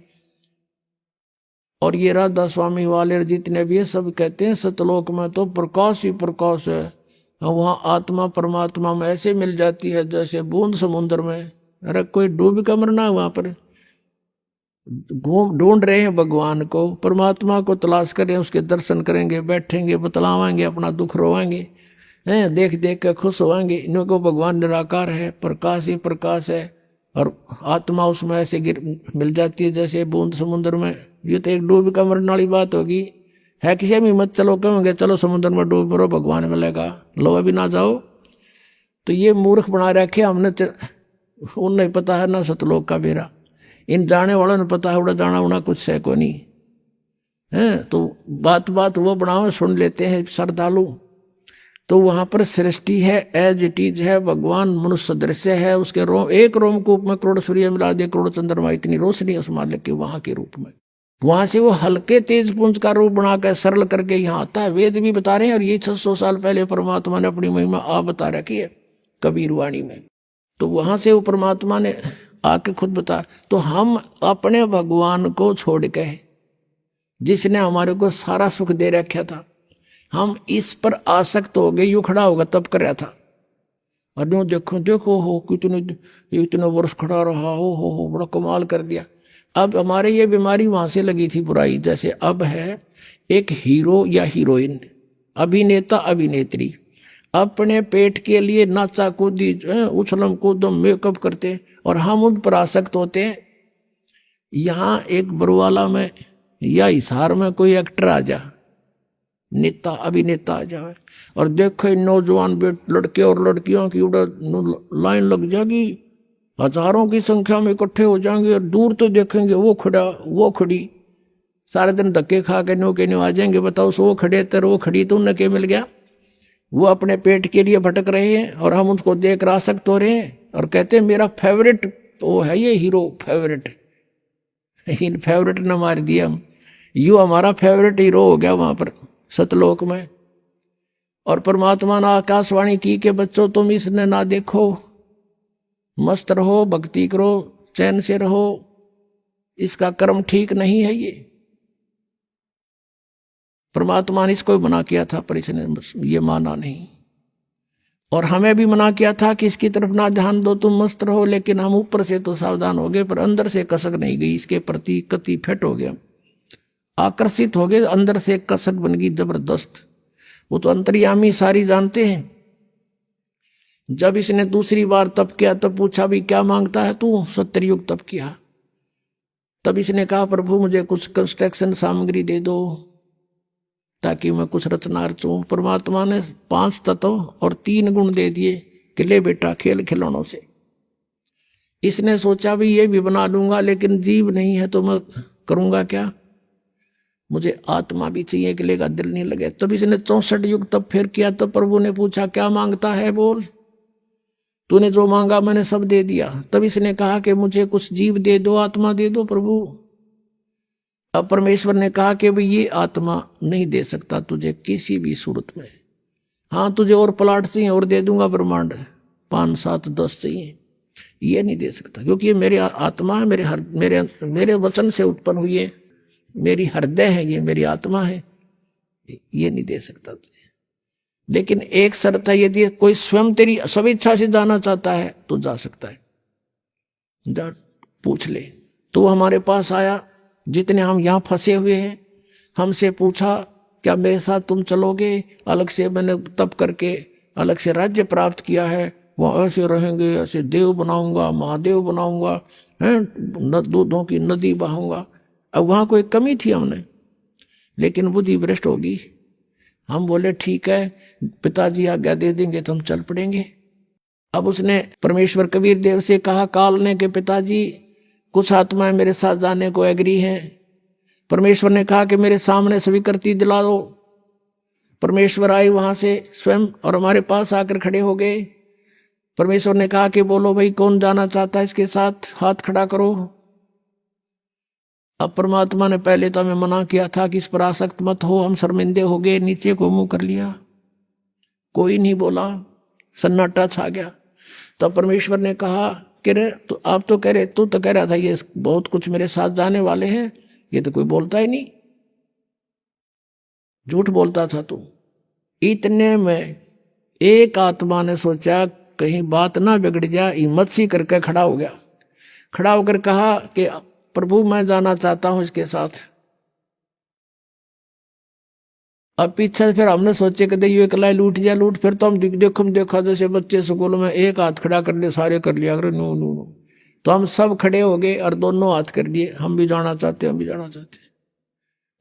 F: और ये राधा स्वामी वाले जितने भी सब कहते हैं सतलोक में तो प्रकाश ही प्रकाश है। वहाँ आत्मा परमात्मा में ऐसे मिल जाती है जैसे बूंद समुद्र में। अरे कोई डूब का मरना है वहाँ पर, ढूंढ रहे हैं भगवान को, परमात्मा को तलाश करें, उसके दर्शन करेंगे, बैठेंगे, बतलावाएंगे, अपना दुख रोवाएंगे, हैं देख देख कर खुश होवाएंगे। इनको भगवान निराकार है, प्रकाश ही प्रकाश है और आत्मा उसमें ऐसे मिल जाती है जैसे बूंद समुद्र में। ये तो एक डूब का मरने वाली बात होगी। है किसी में मत चलो, कहेंगे चलो समुद्र में डूब मरो, भगवान मिलेगा, लो अभी ना जाओ। तो ये मूर्ख बना रखे हमने, उन्हें पता है ना सतलोक का बेरा। इन जाने वालों ने पता है उड़ा जाना उड़ा कुछ है को नहीं है। तो बात बात वो बनाओ, सुन लेते हैं श्रद्धालु। तो वहां पर सृष्टि है, एज इट इज है, भगवान मनुष्य दृश्य है, उसके एक रोमकूप में करोड़ सूर्य मिला दे, करोड़ चंद्रमा, इतनी रोशनी उस मालिक के वहां के रूप में। वहां से वो हल्के तेज पुंज का रूप बनाकर सरल करके यहाँ आता है। वेद भी बता रहे हैं, और ये 600 साल पहले परमात्मा ने अपनी महिमा आप बता रखी है कबीर वाणी में। तो वहां से वो परमात्मा ने आके खुद बता। तो हम अपने भगवान को छोड़ के, जिसने हमारे को सारा सुख दे रखा था, हम इस पर आसक्त हो गए। यूं खड़ा होगा तब कर रहा था, और यूं देखो देखो हो इतने वर्ष खड़ा रहा, हो बड़ा कमाल कर दिया। अब हमारे ये बीमारी वहां से लगी थी बुराई। जैसे अब है एक हीरो या हीरोइन, अभिनेता अभिनेत्री, अपने पेट के लिए नाचा कूदी, उछलम कूदम, मेकअप करते, और हम उन पर आसक्त होते हैं। यहाँ एक बरुवाला में या हिसार में कोई एक्टर आ जा, नेता अभिनेता आ जाए, और देखो नौजवान लड़के और लड़कियों की लाइन लग जाएगी, हजारों की संख्या में इकट्ठे हो जाएंगे, और दूर तो देखेंगे वो खड़ा वो खड़ी, सारे दिन धक्के खा के नो के न्यू आ जाएंगे। बताओ, सो खड़े तर वो खड़ी, तो उन्हें क्या मिल गया? वो अपने पेट के लिए भटक रहे हैं, और हम उसको देख आसक्त हो रहे हैं, और कहते हैं मेरा फेवरेट वो है ये हीरो, फेवरेट न मार दिया हम। यू हमारा फेवरेट हीरो हो गया वहां पर सतलोक में। और परमात्मा ने आकाशवाणी की कि बच्चों तुम इसने ना देखो, मस्त रहो, भक्ति करो, चैन से रहो, इसका कर्म ठीक नहीं है। ये परमात्मा ने इसको मना किया था, पर इसने ये माना नहीं। और हमें भी मना किया था कि इसकी तरफ ना ध्यान दो, तुम मस्त रहो। लेकिन हम ऊपर से तो सावधान हो गए, पर अंदर से कसक नहीं गई, इसके प्रति कति फिट हो गया, आकर्षित हो गए, अंदर से कसक बन गई जबरदस्त। वो तो अंतर्यामी सारी जानते हैं। जब इसने दूसरी बार तप किया तब पूछा भी क्या मांगता है तू? 70 युग तप किया। तब इसने कहा प्रभु मुझे कुछ कंस्ट्रक्शन सामग्री दे दो ताकि मैं कुछ रचना रचूं। परमात्मा ने 5 तत्व और 3 गुण दे दिए कि ले बेटा खेल खिलौनों से। इसने सोचा भी ये भी बना लूंगा, लेकिन जीव नहीं है तो मैं करूंगा क्या? मुझे आत्मा भी चाहिए कि लेगा, दिल नहीं लगे। तब इसने 64 युग तब फिर किया। तब प्रभु ने पूछा क्या मांगता है, बोल। तूने जो मांगा मैंने सब दे दिया। तब इसने कहा कि मुझे कुछ जीव दे दो, आत्मा दे दो प्रभु। अब परमेश्वर ने कहा कि भाई ये आत्मा नहीं दे सकता तुझे किसी भी सूरत में। हाँ तुझे और प्लाट चाहिए और दे दूंगा, ब्रह्मांड 5, 7, 10 चाहिए, ये नहीं दे सकता क्योंकि ये मेरी आत्मा है, मेरे वचन से उत्पन्न हुई है, मेरी हृदय है, ये मेरी आत्मा है, ये नहीं दे सकता तुझे। लेकिन एक शर्त है, यदि कोई स्वयं तेरी स्वेच्छा से जाना चाहता है तो जा सकता है, जा पूछ ले। तो हमारे पास आया, जितने हम यहाँ फंसे हुए हैं, हमसे पूछा क्या मेरे साथ तुम चलोगे? अलग से मैंने तप करके अलग से राज्य प्राप्त किया है, वहाँ ऐसे रहेंगे, ऐसे देव बनाऊंगा, महादेव बनाऊंगा, हैं दूधों की नदी बहाऊंगा। अब वहाँ कोई कमी थी हमने, लेकिन बुद्धि भ्रष्ट होगी। हम बोले ठीक है पिताजी आज्ञा दे देंगे तो हम चल पड़ेंगे। अब उसने परमेश्वर कबीर देव से कहा काल ने कि पिताजी कुछ आत्माएं मेरे साथ जाने को एग्री हैं। परमेश्वर ने कहा कि मेरे सामने स्वीकृति दिला दो। परमेश्वर आए वहां से स्वयं और हमारे पास आकर खड़े हो गए। परमेश्वर ने कहा कि बोलो भाई कौन जाना चाहता है इसके साथ, हाथ खड़ा करो। अब परमात्मा ने पहले तो हमें मना किया था कि इस पर आसक्त मत हो, हम शर्मिंदे हो गए, नीचे को मुंह कर लिया, कोई नहीं बोला, सन्नाटा छा गया। तब परमेश्वर ने कहा कि रे तो आप तो कह रहे, तू तो कह रहा था ये बहुत कुछ मेरे साथ जाने वाले हैं, ये तो कोई बोलता ही नहीं, झूठ बोलता था तू। इतने में एक आत्मा ने सोचा कहीं बात ना बिगड़ जाए, हिम्मत सी करके खड़ा हो गया। खड़ा होकर कहा कि प्रभु मैं जाना चाहता हूं इसके साथ। अब पीछे फिर हमने सोचे कि ये कलाई लूट जा लूट। फिर तो हम देखा जैसे बच्चे स्कूल में एक हाथ खड़ा कर ले, सारे कर लिया, अगर नो नो नो, तो हम सब खड़े हो गए और दोनों हाथ कर दिए, हम भी जाना चाहते, हम भी जाना चाहते।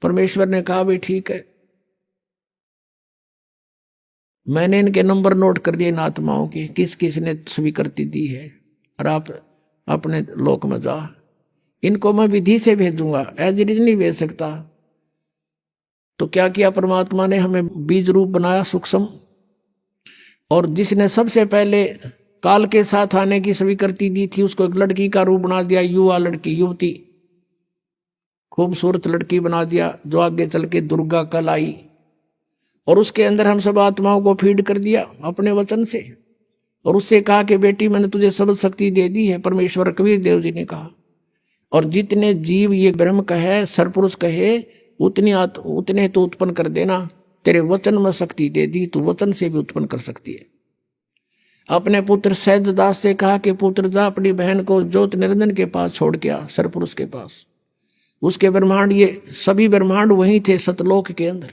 F: परमेश्वर ने कहा भाई ठीक है। मैंने इनके नंबर नोट कर लिए इन आत्माओं के, किस किस ने स्वीकृति दी है, और आप अपने लोक में जा। इनको मैं विधि से भेजूंगा, एज इट इज नहीं भेज सकता। तो क्या किया परमात्मा ने, हमें बीज रूप बनाया सूक्ष्म, और जिसने सबसे पहले काल के साथ आने की स्वीकृति दी थी उसको एक लड़की का रूप बना दिया, युवा लड़की, युवती, खूबसूरत लड़की बना दिया, जो आगे चल के दुर्गा कहलाई। और उसके अंदर हम सब आत्माओं को फीड कर दिया अपने वचन से, और उससे कहा कि बेटी मैंने तुझे सब शक्ति दे दी है, परमेश्वर कबीर देव जी ने कहा। और जितने जीव ये ब्रह्म कहे, सरपुरुष कहे, उतने तो उत्पन्न कर देना, तेरे वचन में शक्ति दे दी, तू वचन से भी उत्पन्न कर सकती है। अपने पुत्र सहजदास से कहा कि पुत्र जा अपनी बहन को ज्योत निरंजन के पास छोड़ के आ, सरपुरुष के पास। उसके ब्रह्मांड, ये सभी ब्रह्मांड वहीं थे सतलोक के अंदर।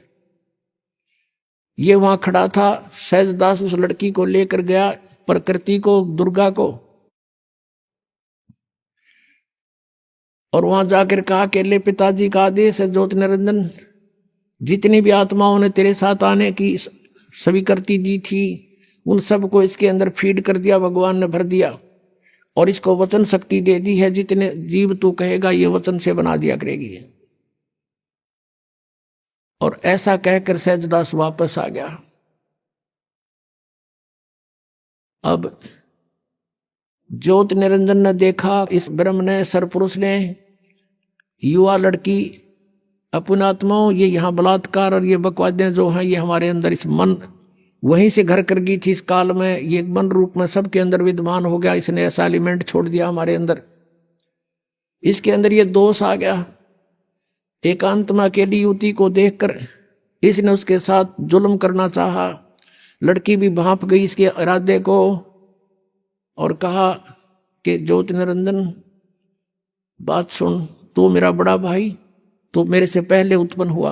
F: ये वहां खड़ा था, सहजदास उस लड़की को लेकर गया, प्रकृति को, दुर्गा को, और वहां जाकर कहा कि ले पिताजी का आदेश है, ज्योत निरंजन जितनी भी आत्माओं ने तेरे साथ आने की स्वीकृति दी थी उन सबको इसके अंदर फीड कर दिया, भगवान ने भर दिया, और इसको वचन शक्ति दे दी है, जितने जीव तू कहेगा ये वचन से बना दिया करेगी। और ऐसा कहकर सहजदास वापस आ गया। अब ज्योत निरंजन ने देखा, इस ब्रह्म ने, सरपुरुष ने, युवा लड़की, अपनात्माओं, ये यहाँ बलात्कार और ये बकवादें जो हैं ये हमारे अंदर, इस मन वहीं से घर कर गई थी इस काल में, ये मन रूप में सबके अंदर विद्यमान हो गया। इसने ऐसा एलिमेंट छोड़ दिया हमारे अंदर, इसके अंदर ये दोष आ गया। एकांत में अकेली युवती को देखकर इसने उसके साथ जुल्म करना चाहा। लड़की भी भांप गई इसके इरादे को और कहा कि ज्योति निरंजन बात सुन, तू मेरा बड़ा भाई, तू मेरे से पहले उत्पन्न हुआ,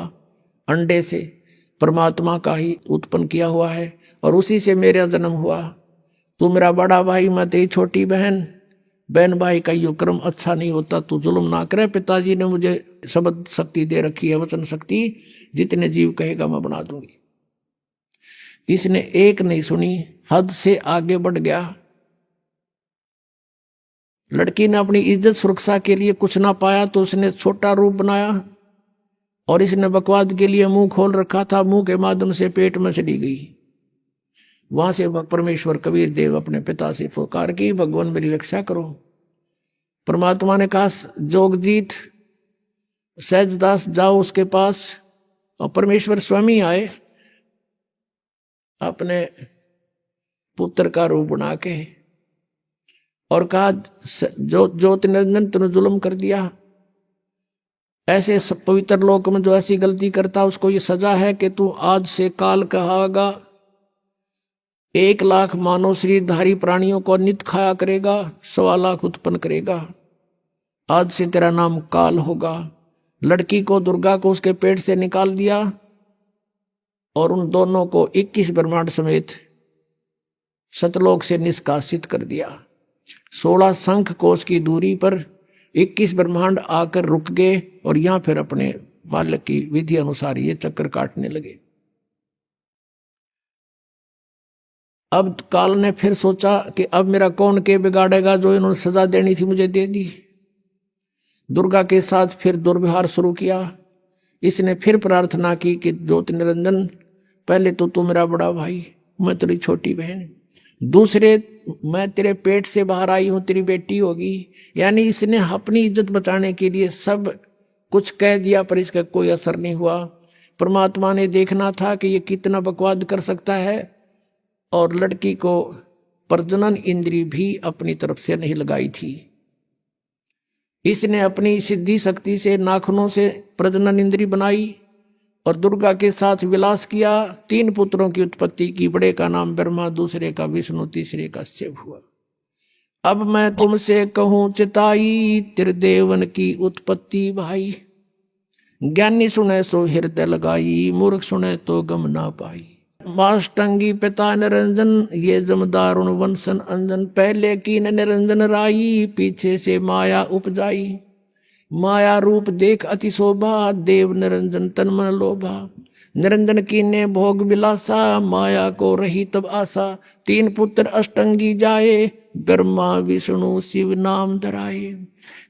F: अंडे से परमात्मा का ही उत्पन्न किया हुआ है और उसी से मेरा जन्म हुआ। तू मेरा बड़ा भाई, मैं तेरी छोटी बहन, बहन भाई का यो क्रम अच्छा नहीं होता, तू जुल्म ना करे। पिताजी ने मुझे शब्द शक्ति दे रखी है, वचन शक्ति, जितने जीव कहेगा मैं बना दूंगी। इसने एक नहीं सुनी, हद से आगे बढ़ गया। लड़की ने अपनी इज्जत सुरक्षा के लिए कुछ ना पाया तो उसने छोटा रूप बनाया और इसने बकवाद के लिए मुंह खोल रखा था, मुंह के माध्यम से पेट में चली गई। वहां से परमेश्वर कबीर देव अपने पिता से पुकार की, भगवान मेरी रक्षा करो। परमात्मा ने कहा जोगजीत, सहजदास जाओ उसके पास, और परमेश्वर स्वयं आए अपने पुत्र का रूप बना के और कहा ज्योति निरंजन तूने जुल्म कर दिया। ऐसे पवित्र लोक में जो ऐसी गलती करता उसको ये सजा है कि तू आज से काल कहागा, 1 लाख मानव शरीरधारी प्राणियों को नित खाया करेगा, 1.25 लाख उत्पन्न करेगा। आज से तेरा नाम काल होगा। लड़की को, दुर्गा को उसके पेट से निकाल दिया और उन दोनों को 21 ब्रह्मांड समेत सतलोक से निष्कासित कर दिया। 16 शंख कोश की दूरी पर 21 ब्रह्मांड आकर रुक गए और यहां फिर अपने बालक की विधि अनुसार ये चक्कर काटने लगे। अब काल ने फिर सोचा कि अब मेरा कौन के बिगाड़ेगा, जो इन्होंने सजा देनी थी मुझे दे दी। दुर्गा के साथ फिर दुर्व्यवहार शुरू किया। इसने फिर प्रार्थना की कि ज्योति निरंजन, पहले तो तू मेरा बड़ा भाई, मैं तेरी छोटी बहन, दूसरे मैं तेरे पेट से बाहर आई हूं, तेरी बेटी होगी। यानी इसने अपनी इज्जत बचाने के लिए सब कुछ कह दिया, पर इसका कोई असर नहीं हुआ। परमात्मा ने देखना था कि ये कितना बकवाद कर सकता है, और लड़की को प्रजनन इंद्री भी अपनी तरफ से नहीं लगाई थी। इसने अपनी सिद्धि शक्ति से नाखूनों से प्रजनन इंद्री बनाई और दुर्गा के साथ विलास किया। 3 पुत्रों की उत्पत्ति की। बड़े का नाम ब्रह्मा, दूसरे का विष्णु, तीसरे का शिव हुआ। अब मैं तुमसे कहूं चिताई, त्रिदेवन की उत्पत्ति भाई। ज्ञानी सुने सो हृदय लगाई, मूर्ख सुने तो गम ना पाई। माष्टंगी पिता निरंजन, ये जमदार वंशन अंजन। पहले की निरंजन राई, पीछे से माया उपजाई। माया रूप देख अति शोभा, देव निरंजन तन मन लोभा। निरंजन की ने भोग विलासा, माया को रही तब आशा। 3 पुत्र अष्टंगी जाए, ब्रह्मा विष्णु शिव नाम धराए।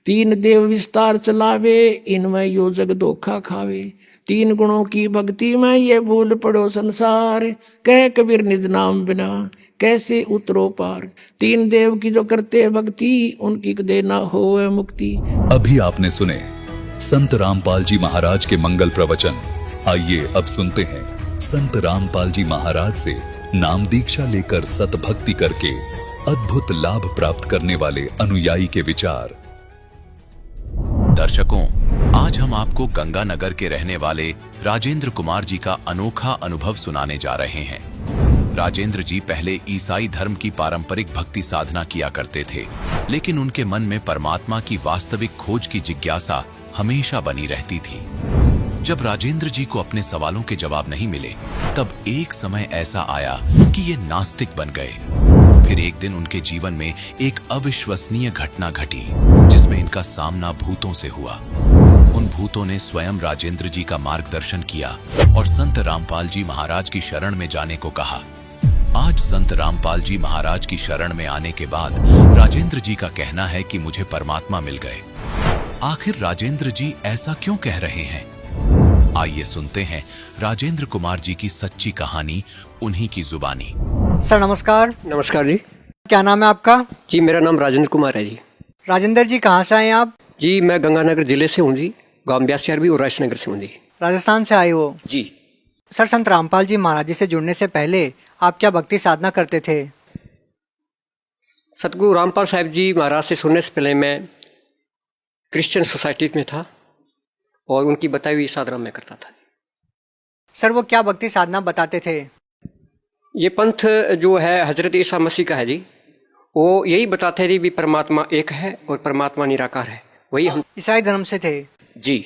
F: 3 देव विस्तार चलावे, इनमें यो जग धोखा खावे। तीन गुणों की भक्ति में ये भूल पड़ो संसार, कह कबीर निज नाम बिना कैसे उतरो पार। तीन देव की जो करते भक्ति उनकी देना होवे मुक्ति।
G: अभी आपने सुने संत रामपाल जी महाराज के मंगल प्रवचन। आइए अब सुनते हैं संत रामपाल जी महाराज से नाम दीक्षा लेकर सतभक्ति करके अद्भुत लाभ प्राप्त करने वाले अनुयायी के विचार।
C: दर्शकों, आज हम आपको गंगानगर के रहने वाले राजेंद्र कुमार जी का अनोखा अनुभव सुनाने जा रहे हैं। राजेंद्र जी पहले ईसाई धर्म की पारंपरिक भक्ति साधना किया करते थे, लेकिन उनके मन में परमात्मा की वास्तविक खोज की जिज्ञासा हमेशा बनी रहती थी। जब राजेंद्र जी को अपने सवालों के जवाब नहीं मिले, तब एक समय ऐसा आया कि ये नास्तिक बन गए। फिर एक दिन उनके जीवन में एक अविश्वसनीय घटना घटी, जिसमें इनका सामना भूतों से हुआ। उन भूतों ने स्वयं राजेंद्र जी का मार्गदर्शन किया और संत रामपाल जी महाराज की शरण में जाने को कहा। आज संत रामपाल जी महाराज की शरण में आने के बाद राजेंद्र जी का कहना है कि मुझे परमात्मा मिल गए। आखिर राजेंद्र जी ऐसा क्यों कह रहे हैं? आइए सुनते हैं राजेंद्र कुमार जी की सच्ची कहानी उन्हीं की जुबानी।
H: सर नमस्कार।
I: नमस्कार जी।
H: क्या नाम है आपका?
I: जी मेरा नाम राजेंद्र कुमार है जी।
H: राजेंद्र जी कहाँ से आए आप?
I: जी मैं गंगानगर जिले से हूँ जी, गांव ब्यासचरबी और राजनगर से हूँ जी।
H: राजस्थान से आए हो
I: जी।
H: सर संत रामपाल जी महाराज जी से जुड़ने से पहले आप क्या भक्ति साधना करते थे?
I: सतगुरु रामपाल साहब जी महाराज से सुनने से पहले मैं क्रिश्चियन सोसाइटी में था और उनकी बताई हुई साधना में करता था।
H: सर वो क्या भक्ति साधना बताते थे?
I: ये पंथ जो है हजरत ईसा मसीह का है जी, वो यही बताते थे भी परमात्मा एक है और परमात्मा निराकार है। वही हम
H: ईसाई धर्म से थे
I: जी।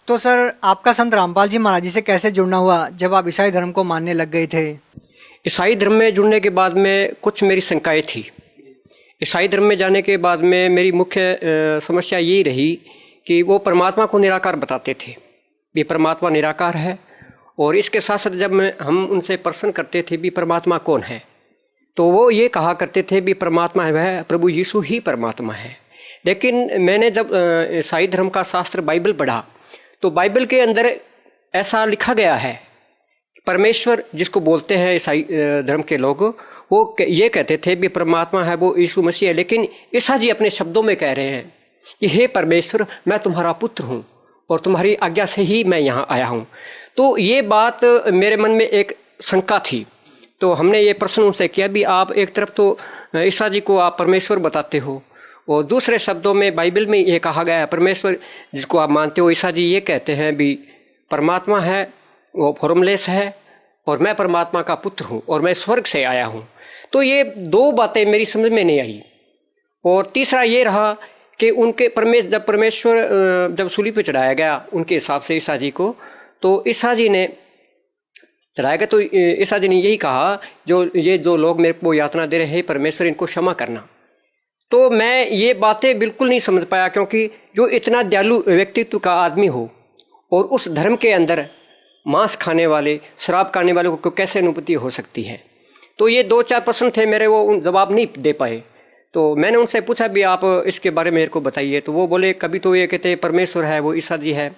H: तो सर आपका संत रामपाल जी महाराज जी से कैसे जुड़ना हुआ जब आप ईसाई धर्म को मानने लग गए थे?
I: ईसाई धर्म में जुड़ने के बाद में कुछ मेरी शंकाएं थी। ईसाई धर्म में जाने के बाद में मेरी मुख्य समस्या यही रही कि वो परमात्मा को निराकार बताते थे, भी परमात्मा निराकार है। और इसके साथ साथ जब हम उनसे प्रश्न करते थे भी परमात्मा कौन है, तो वो ये कहा करते थे भी परमात्मा है वह प्रभु यीशु ही परमात्मा है। लेकिन मैंने जब ईसाई धर्म का शास्त्र बाइबल पढ़ा तो बाइबल के अंदर ऐसा लिखा गया है, परमेश्वर जिसको बोलते हैं ईसाई धर्म के लोग, वो ये कहते थे भी परमात्मा है वो यीशु मसीह है। लेकिन ईसा जी अपने शब्दों में कह रहे हैं कि हे परमेश्वर मैं तुम्हारा पुत्र हूँ और तुम्हारी आज्ञा से ही मैं यहाँ आया हूँ। तो ये बात मेरे मन में एक शंका थी। तो हमने ये प्रश्न उनसे किया भी आप एक तरफ तो ईसा जी को आप परमेश्वर बताते हो और दूसरे शब्दों में बाइबल में ये कहा गया है परमेश्वर जिसको आप मानते हो, ईसा जी ये कहते हैं भी परमात्मा है वो फॉर्मलेस है और मैं परमात्मा का पुत्र हूँ और मैं स्वर्ग से आया हूँ। तो ये दो बातें मेरी समझ में नहीं आई। और तीसरा ये रहा कि उनके परमेश्वर जब सूली पे चढ़ाया गया उनके हिसाब से ईसा जी को, तो ईसा जी ने चढ़ाया गया तो ईसा जी ने यही कहा जो लोग मेरे को यातना दे रहे हैं परमेश्वर इनको क्षमा करना। तो मैं ये बातें बिल्कुल नहीं समझ पाया, क्योंकि जो इतना दयालु व्यक्तित्व का आदमी हो और उस धर्म के अंदर मांस खाने वाले शराब खाने वाले को कैसे अनुभूति हो सकती है। तो ये दो चार प्रश्न थे मेरे, वो जवाब नहीं दे पाए। तो मैंने उनसे पूछा भी आप इसके बारे में मेरे को बताइए। तो वो बोले कभी तो ये कहते परमेश्वर है वो ईसा जी है।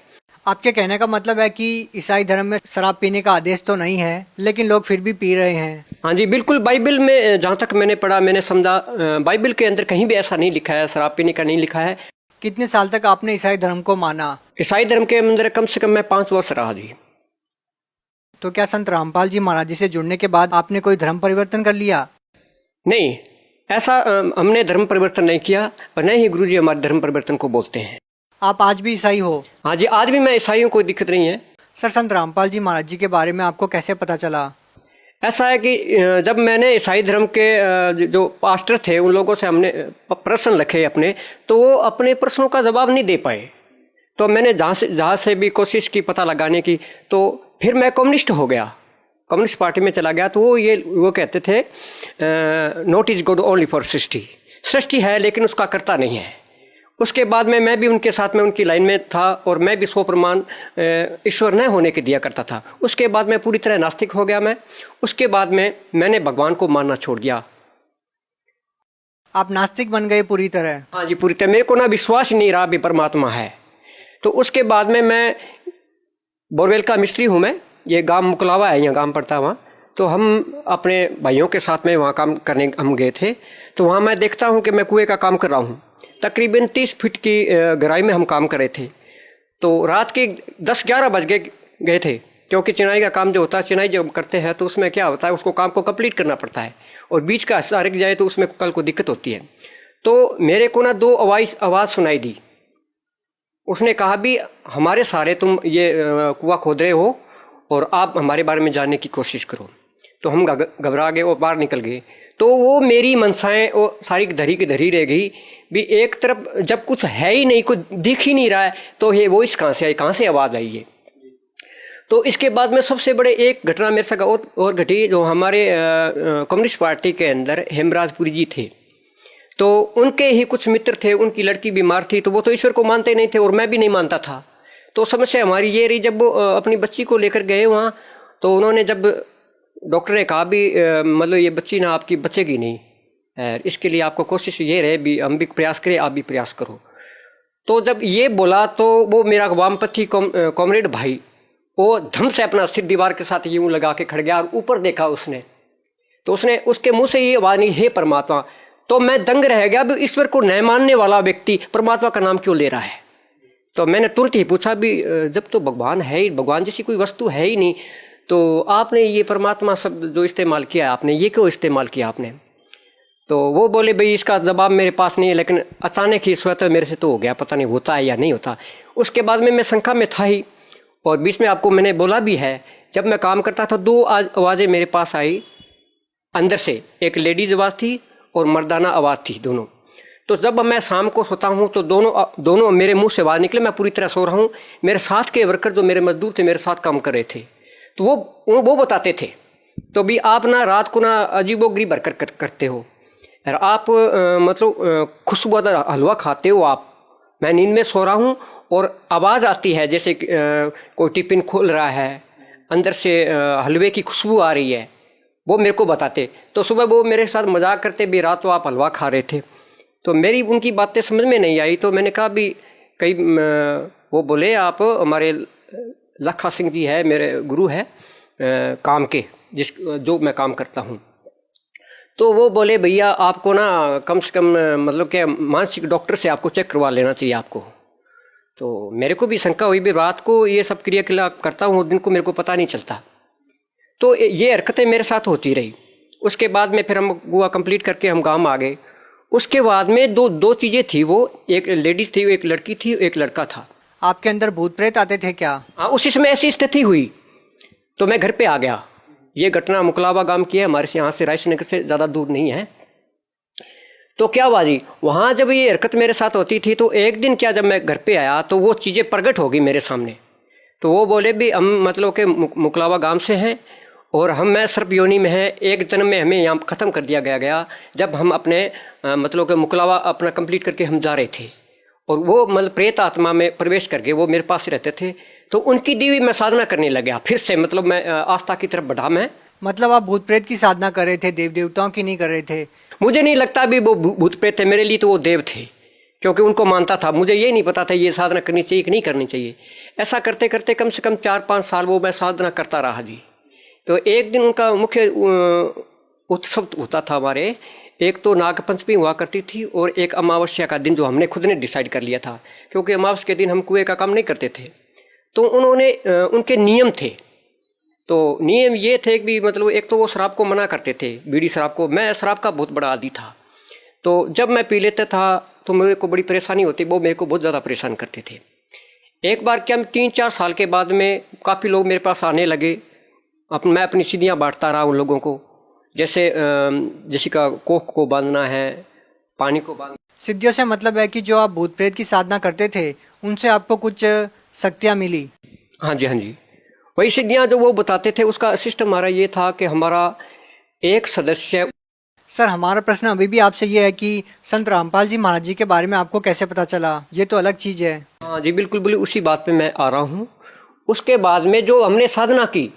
H: आपके कहने का मतलब है कि ईसाई धर्म में शराब पीने का आदेश तो नहीं है, लेकिन लोग फिर भी पी रहे हैं।
I: हाँ जी बिल्कुल। बाइबल में जहाँ तक मैंने पढ़ा मैंने समझा, बाइबल के अंदर कहीं भी ऐसा नहीं लिखा है, शराब पीने का नहीं लिखा है।
H: कितने साल तक आपने ईसाई धर्म को माना?
I: ईसाई धर्म के अंदर कम से कम मैं 5 वर्ष रहा जी।
H: तो क्या संत रामपाल जी महाराज जी से जुड़ने के बाद आपने कोई धर्म परिवर्तन कर लिया?
I: नहीं, ऐसा हमने धर्म परिवर्तन नहीं किया और न ही गुरुजी हमारे धर्म परिवर्तन को बोलते हैं।
H: आप आज भी ईसाई हो?
I: हाँ जी, आज भी मैं ईसाई हूँ, कोई दिक्कत नहीं है।
H: सर संत रामपाल जी महाराज जी के बारे में आपको कैसे पता चला?
I: ऐसा है कि जब मैंने ईसाई धर्म के जो पास्टर थे उन लोगों से हमने प्रश्न रखे अपने, तो वो अपने प्रश्नों का जवाब नहीं दे पाए। तो मैंने जहाँ से भी कोशिश की पता लगाने की, तो फिर मैं कम्युनिस्ट हो गया, कम्युनिस्ट पार्टी में चला गया। तो वो कहते थे not is God only for सृष्टि है लेकिन उसका कर्ता नहीं है। उसके बाद में मैं भी उनके साथ में उनकी लाइन में था और मैं भी 100 प्रमाण ईश्वर न होने के दिया करता था। उसके बाद मैं पूरी तरह नास्तिक हो गया मैं। उसके बाद में मैंने भगवान को मानना छोड़ दिया।
H: आप नास्तिक बन गए पूरी तरह?
I: हाँ जी, पूरी तरह। मेरे को ना विश्वास ही नहीं रहा भी परमात्मा है। तो उसके बाद में मैं बोरवेल का मिस्त्री हूँ मैं। ये गांव मुकलावा है, यहाँ गांव पड़ता है वहाँ। तो हम अपने भाइयों के साथ में वहाँ काम करने हम गए थे। तो वहाँ मैं देखता हूँ कि मैं कुएं का काम कर रहा हूँ। तकरीबन 30 फीट की गहराई में हम काम कर रहे थे। तो रात के 10-11 बज गए थे, क्योंकि चिनाई का काम जो होता है, चिनाई जब करते हैं तो उसमें क्या होता है, उसको काम को कंप्लीट करना पड़ता है, और बीच का हिस्सा रख जाए तो उसमें कल को दिक्कत होती है। तो मेरे को ना 2 आवाज़ सुनाई दी। उसने कहा भी हमारे सारे तुम ये कुआं खोद रहे हो और आप हमारे बारे में जानने की कोशिश करो। तो हम घबरा गए और बाहर निकल गए। तो वो मेरी मनसाएं वो सारी धरी की धरी रह गई भी। एक तरफ जब कुछ है ही नहीं, कुछ दिख ही नहीं रहा है, तो ये वॉइस कहाँ से आई, कहाँ से आवाज़ आई है। तो इसके बाद में सबसे बड़े एक घटना मेरे साथ और घटी। जो हमारे कम्युनिस्ट पार्टी के अंदर हेमराजपुरी जी थे, तो उनके ही कुछ मित्र थे, उनकी लड़की बीमार थी, तो वो तो ईश्वर को मानते नहीं थे और मैं भी नहीं मानता था। तो समस्या हमारी ये रही, जब वो अपनी बच्ची को लेकर गए वहाँ, तो उन्होंने जब डॉक्टर ने कहा भी मतलब ये बच्ची ना आपकी बचेगी नहीं, इसके लिए आपको कोशिश ये रहे भी हम भी प्रयास करें, आप भी प्रयास करो। तो जब ये बोला तो वो मेरा वामपंथी कॉमरेड भाई वो धम से अपना सिर दीवार के साथ यूं लगा के खड़ गया और ऊपर देखा उसने। तो उसने उसके मुंह से ये आवाज़ नहीं, हे परमात्मा। तो मैं दंग रह गया भी ईश्वर को न मानने वाला व्यक्ति परमात्मा का नाम क्यों ले रहा है। तो मैंने तुरंत ही पूछा भी जब तो भगवान है ही, भगवान जैसी कोई वस्तु है ही नहीं, तो आपने ये परमात्मा शब्द जो इस्तेमाल किया आपने, ये क्यों इस्तेमाल किया आपने। तो वो बोले भाई इसका जवाब मेरे पास नहीं है, लेकिन अचानक ही स्वतः मेरे से तो हो गया, पता नहीं होता है या नहीं होता। उसके बाद में मैं शंका में था ही, और बीच में आपको मैंने बोला भी है, जब मैं काम करता था 2 आवाज़ें मेरे पास आई अंदर से, एक लेडीज आवाज़ थी और मर्दाना आवाज़ थी, दोनों। तो जब मैं शाम को सोता हूँ तो दोनों मेरे मुंह से आवाज़ निकले, मैं पूरी तरह सो रहा हूँ। मेरे साथ के वर्कर जो मेरे मजदूर थे, मेरे साथ काम कर रहे थे, तो वो बताते थे तो भी आप ना रात को ना अजीबोगरीब हरकत करते हो, और आप मतलब खुशबूदार हलवा खाते हो आप। मैं नींद में सो रहा हूँ और आवाज़ आती है जैसे कोई टिफिन खोल रहा है, अंदर से हलवे की खुशबू आ रही है, वो मेरे को बताते। तो सुबह वो मेरे साथ मजाक करते भी रात तो आप हलवा खा रहे थे। तो मेरी उनकी बातें समझ में नहीं आई, तो मैंने कहा भी कई वो बोले आप हमारे लखा सिंह जी है, मेरे गुरु है काम के, जो मैं काम करता हूँ। तो वो बोले भैया आपको ना कम से कम मतलब क्या मानसिक डॉक्टर से आपको चेक करवा लेना चाहिए आपको। तो मेरे को भी शंका हुई भी, रात को ये सब क्रिया करता हूँ, दिन को मेरे को पता नहीं चलता। तो ये हरकतें मेरे साथ होती रही। उसके बाद में फिर हम गोवा कंप्लीट करके हम गाँव आ गए। उसके बाद में दो चीज़ें थी, वो एक लेडीज थी, एक लड़की थी, एक लड़का था।
H: आपके अंदर भूत प्रेत आते थे क्या?
I: हाँ, उसी समय ऐसी स्थिति हुई तो मैं घर पे आ गया। ये घटना मुकलावा गांव की है, हमारे से यहाँ से रायसनगर से ज़्यादा दूर नहीं है। तो क्या हुआ जी, वहाँ जब ये हरकत मेरे साथ होती थी तो एक दिन क्या जब मैं घर पे आया तो वो चीज़ें प्रकट हो गई मेरे सामने। तो वो बोले भी हम मतलब के मुकलावा गांव से हैं और मैं सर्प योनि में है, एक जन्म में हमें यहाँ ख़त्म कर दिया गया जब हम अपने मतलब के मुकलावा अपना कंप्लीट करके हम जा रहे थे, और वो मतलब प्रेत आत्मा में प्रवेश करके वो मेरे पास ही रहते थे। तो उनकी दी हुई मैं साधना करने लगा फिर से, मतलब मैं आस्था की तरफ बढ़ा मैं।
H: मतलब आप भूत प्रेत की साधना कर रहे थे, देव देवताओं की नहीं कर रहे थे?
I: मुझे नहीं लगता भी वो भूत प्रेत थे, मेरे लिए तो वो देव थे, क्योंकि उनको मानता था। मुझे ये नहीं पता था ये साधना करनी चाहिए कि नहीं करनी चाहिए। ऐसा करते करते कम से कम 4-5 साल वो मैं साधना करता रहा जी। तो एक दिन उनका मुख्य उत्सव होता था हमारे, एक तो नागपंचमी हुआ करती थी और एक अमावस्या का दिन जो हमने खुद ने डिसाइड कर लिया था, क्योंकि अमावस्या के दिन हम कुएं का काम नहीं करते थे। तो उन्होंने उनके नियम थे। तो नियम ये थे कि मतलब एक तो वो शराब को मना करते थे, बीड़ी शराब को। मैं शराब का बहुत बड़ा आदी था, तो जब मैं पी लेता था तो मेरे को बड़ी परेशानी होती, वो मेरे को बहुत ज़्यादा परेशान करते थे। एक बार क्या 3-4 साल के बाद में काफ़ी लोग मेरे पास आने लगे। मैं अपनी सीढ़ियाँ बांटता रहा उन लोगों को, जैसे का कोख को बांधना है, पानी को बांधना।
H: सिद्धियों से मतलब है कि जो आप भूत प्रेत की साधना करते थे उनसे आपको कुछ शक्तियाँ मिली?
I: हाँ जी, हाँ जी, वही सिद्धियाँ जो वो बताते थे। उसका सिस्टम हमारा ये था कि हमारा एक सदस्य।
H: सर हमारा प्रश्न अभी भी आपसे ये है कि संत रामपाल जी महाराज जी के बारे में आपको कैसे पता चला? ये तो अलग चीज़ है।
I: हाँ जी, बिल्कुल उसी बात पे मैं आ रहा हूँ। उसके बाद में जो हमने साधना की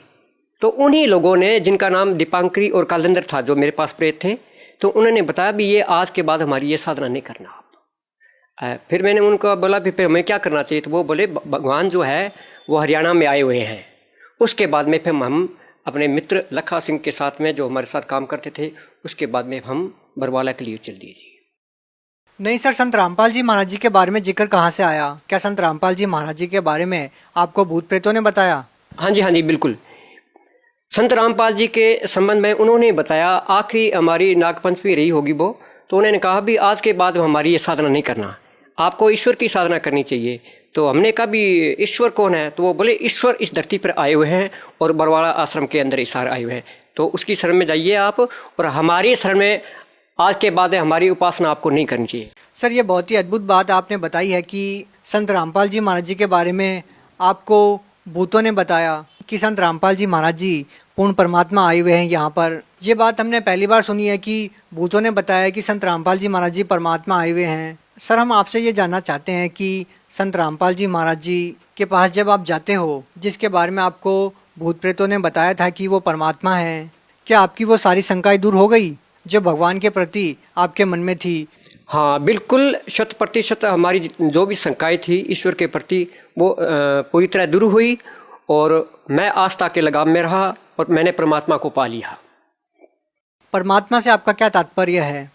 I: तो उन्हीं लोगों ने, जिनका नाम दीपांकरी और कालेंदर था, जो मेरे पास प्रेत थे, तो उन्होंने बताया भी ये आज के बाद हमारी ये साधना नहीं करना आप। फिर मैंने उनको बोला भी फिर हमें क्या करना चाहिए? तो वो बोले भगवान जो है वो हरियाणा में आए हुए हैं। उसके बाद में फिर हम अपने मित्र लखा सिंह के साथ में जो हमारे साथ काम करते थे, उसके बाद में हम बरवाला के लिए चल दिए जी।
H: नहीं सर, संत रामपाल जी महाराज जी के बारे में जिक्र कहाँ से आया? क्या संत रामपाल जी महाराज जी के बारे में आपको भूत प्रेतों ने बताया?
I: हाँ जी बिल्कुल। संत रामपाल जी के संबंध में उन्होंने बताया, आखिरी हमारी नागपंचमी रही होगी वो, तो उन्होंने कहा भी आज के बाद हमारी ये साधना नहीं करना, आपको ईश्वर की साधना करनी चाहिए। तो हमने कहा भी ईश्वर कौन है? तो वो बोले ईश्वर इस धरती पर आए हुए हैं और बरवाड़ा आश्रम के अंदर इशार आए हुए हैं, तो उसकी शरण में जाइए आप, और हमारी शरण में आज के बाद हमारी उपासना आपको नहीं करनी चाहिए।
H: सर, ये बहुत ही अद्भुत बात आपने बताई है कि संत रामपाल जी महाराज जी के बारे में आपको भूतों ने बताया कि संत रामपाल जी महाराज जी पूर्ण परमात्मा आए हुए हैं यहाँ पर। ये बात हमने पहली बार सुनी है कि भूतों ने बताया कि संत रामपाल जी महाराज जी परमात्मा आए हुए हैं। सर, हम आपसे ये जानना चाहते हैं कि संत रामपाल जी महाराज जी के पास जब आप जाते हो, जिसके बारे में आपको भूत प्रेतों ने बताया था कि वो परमात्मा हैं, क्या आपकी वो सारी शंकाएं दूर हो गई जो भगवान के प्रति आपके मन में थी?
I: हाँ बिल्कुल, 100% हमारी जो भी शंकाएं थी ईश्वर के प्रति वो पूरी तरह दूर हुई, और मैं आस्था के लगाव में रहा और मैंने परमात्मा को पा लिया।
H: परमात्मा से आपका क्या तात्पर्य है?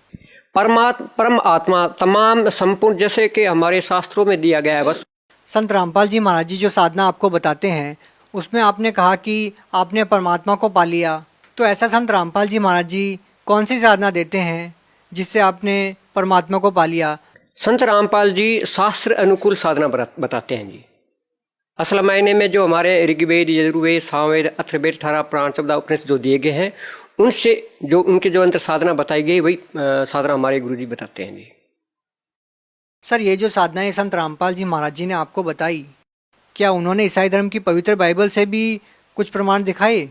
I: परम आत्मा, तमाम संपूर्ण, जैसे कि हमारे शास्त्रों में दिया गया है। बस
H: संत रामपाल जी महाराज जी जो साधना आपको बताते हैं उसमें आपने कहा कि आपने परमात्मा को पा लिया, तो ऐसा संत रामपाल जी महाराज जी कौन सी साधना देते हैं जिससे आपने परमात्मा को पा लिया?
I: संत रामपाल जी शास्त्र अनुकूल साधना बताते हैं जी। असल मायने में जो हमारे ऋग्वेद, यजुर्वेद, सामवेद, अथर्ववेद, 18 पुराण, 14 उपनिषद जो दिए गए हैं, उनसे जो उनके जो अंतर साधना बताई गई वही साधना हमारे गुरुजी बताते हैं जी।
H: सर, ये जो साधनाएं संत रामपाल जी महाराज जी ने आपको बताई, क्या उन्होंने ईसाई धर्म की पवित्र बाइबल से भी कुछ प्रमाण दिखाए?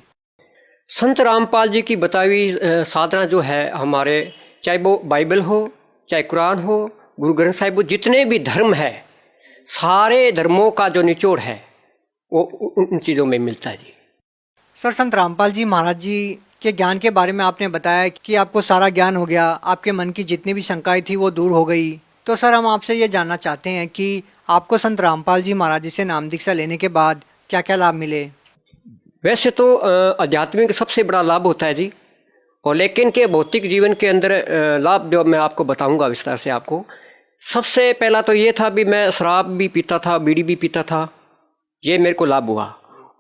I: संत रामपाल जी की बताई हुई साधना जो है हमारे, चाहे वो बाइबल हो, चाहे कुरान हो, गुरु ग्रंथ साहिब हो, जितने भी धर्म है, सारे धर्मों का जो निचोड़ है वो उन चीज़ों में मिलता है जी।
H: सर, संत रामपाल जी महाराज जी के ज्ञान के बारे में आपने बताया कि आपको सारा ज्ञान हो गया, आपके मन की जितनी भी शंकाएं थी वो दूर हो गई। तो सर, हम आपसे ये जानना चाहते हैं कि आपको संत रामपाल जी महाराज जी से नाम दीक्षा लेने के बाद क्या क्या लाभ मिले?
I: वैसे तो आध्यात्मिक सबसे बड़ा लाभ होता है जी, और लेकिन के भौतिक जीवन के अंदर लाभ जो मैं आपको बताऊंगा विस्तार से आपको। सबसे पहला तो ये था भी मैं शराब भी पीता था, बीड़ी भी पीता था, ये मेरे को लाभ हुआ।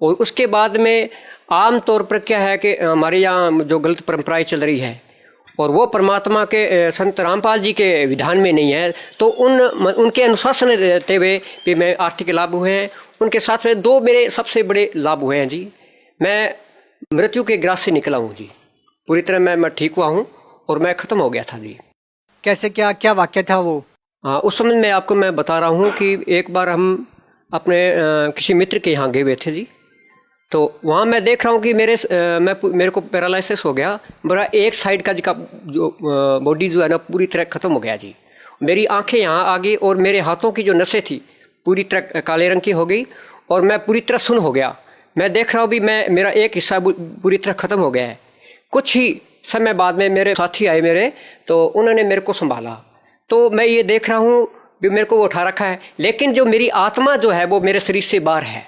I: और उसके बाद में आम तौर पर क्या है कि हमारे यहाँ जो गलत परंपराएं चल रही है और वो परमात्मा के संत रामपाल जी के विधान में नहीं है, तो उनके अनुशासन रहते हुए भी मैं आर्थिक लाभ हुए हैं। उनके साथ में दो मेरे सबसे बड़े लाभ हुए हैं जी। मैं मृत्यु के ग्रास से निकला हूँ जी, पूरी तरह मैं ठीक हुआ हूँ और मैं ख़त्म हो गया था जी।
H: कैसे, क्या क्या वाक्य था वो?
I: हाँ, उस समय में आपको मैं बता रहा हूँ कि एक बार हम अपने किसी मित्र के यहाँ गए हुए थे जी, तो वहाँ मैं देख रहा हूँ कि मेरे को पैरालिसिस हो गया, मेरा एक साइड का जो बॉडी जो है ना पूरी तरह ख़त्म हो गया जी। मेरी आंखें यहाँ आ गई और मेरे हाथों की जो नसें थी पूरी तरह काले रंग की हो गई और मैं पूरी तरह सुन्न हो गया। मैं देख रहा हूँ भी मेरा एक हिस्सा पूरी तरह ख़त्म हो गया है। कुछ ही समय बाद में मेरे साथी आए मेरे, तो उन्होंने मेरे को संभाला, तो मैं ये देख रहा हूँ भी मेरे को वो उठा रखा है, लेकिन जो मेरी आत्मा जो है वो मेरे शरीर से बाहर है,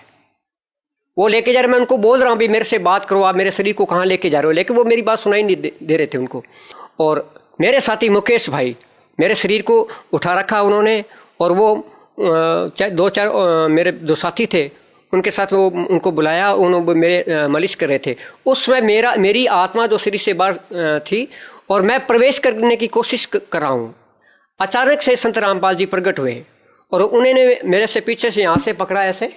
I: वो लेके जा रहे। मैं उनको बोल रहा हूँ भी मेरे से बात करो, आप मेरे शरीर को कहाँ लेके जा रहे हो, लेकिन वो मेरी बात सुनाई नहीं दे रहे थे उनको। और मेरे साथी मुकेश भाई, मेरे शरीर को उठा रखा उन्होंने, और वो दो चार मेरे जो साथी थे उनके साथ वो उनको बुलाया, उन्होंने मेरे मालिश कर रहे थे। उस समय मेरी आत्मा जो शरीर से बाहर थी और मैं प्रवेश करने की कोशिश कर रहा हूँ। अचानक से संत रामपाल जी प्रकट हुए और उन्होंने मेरे से पीछे से यहाँ से पकड़ा ऐसे,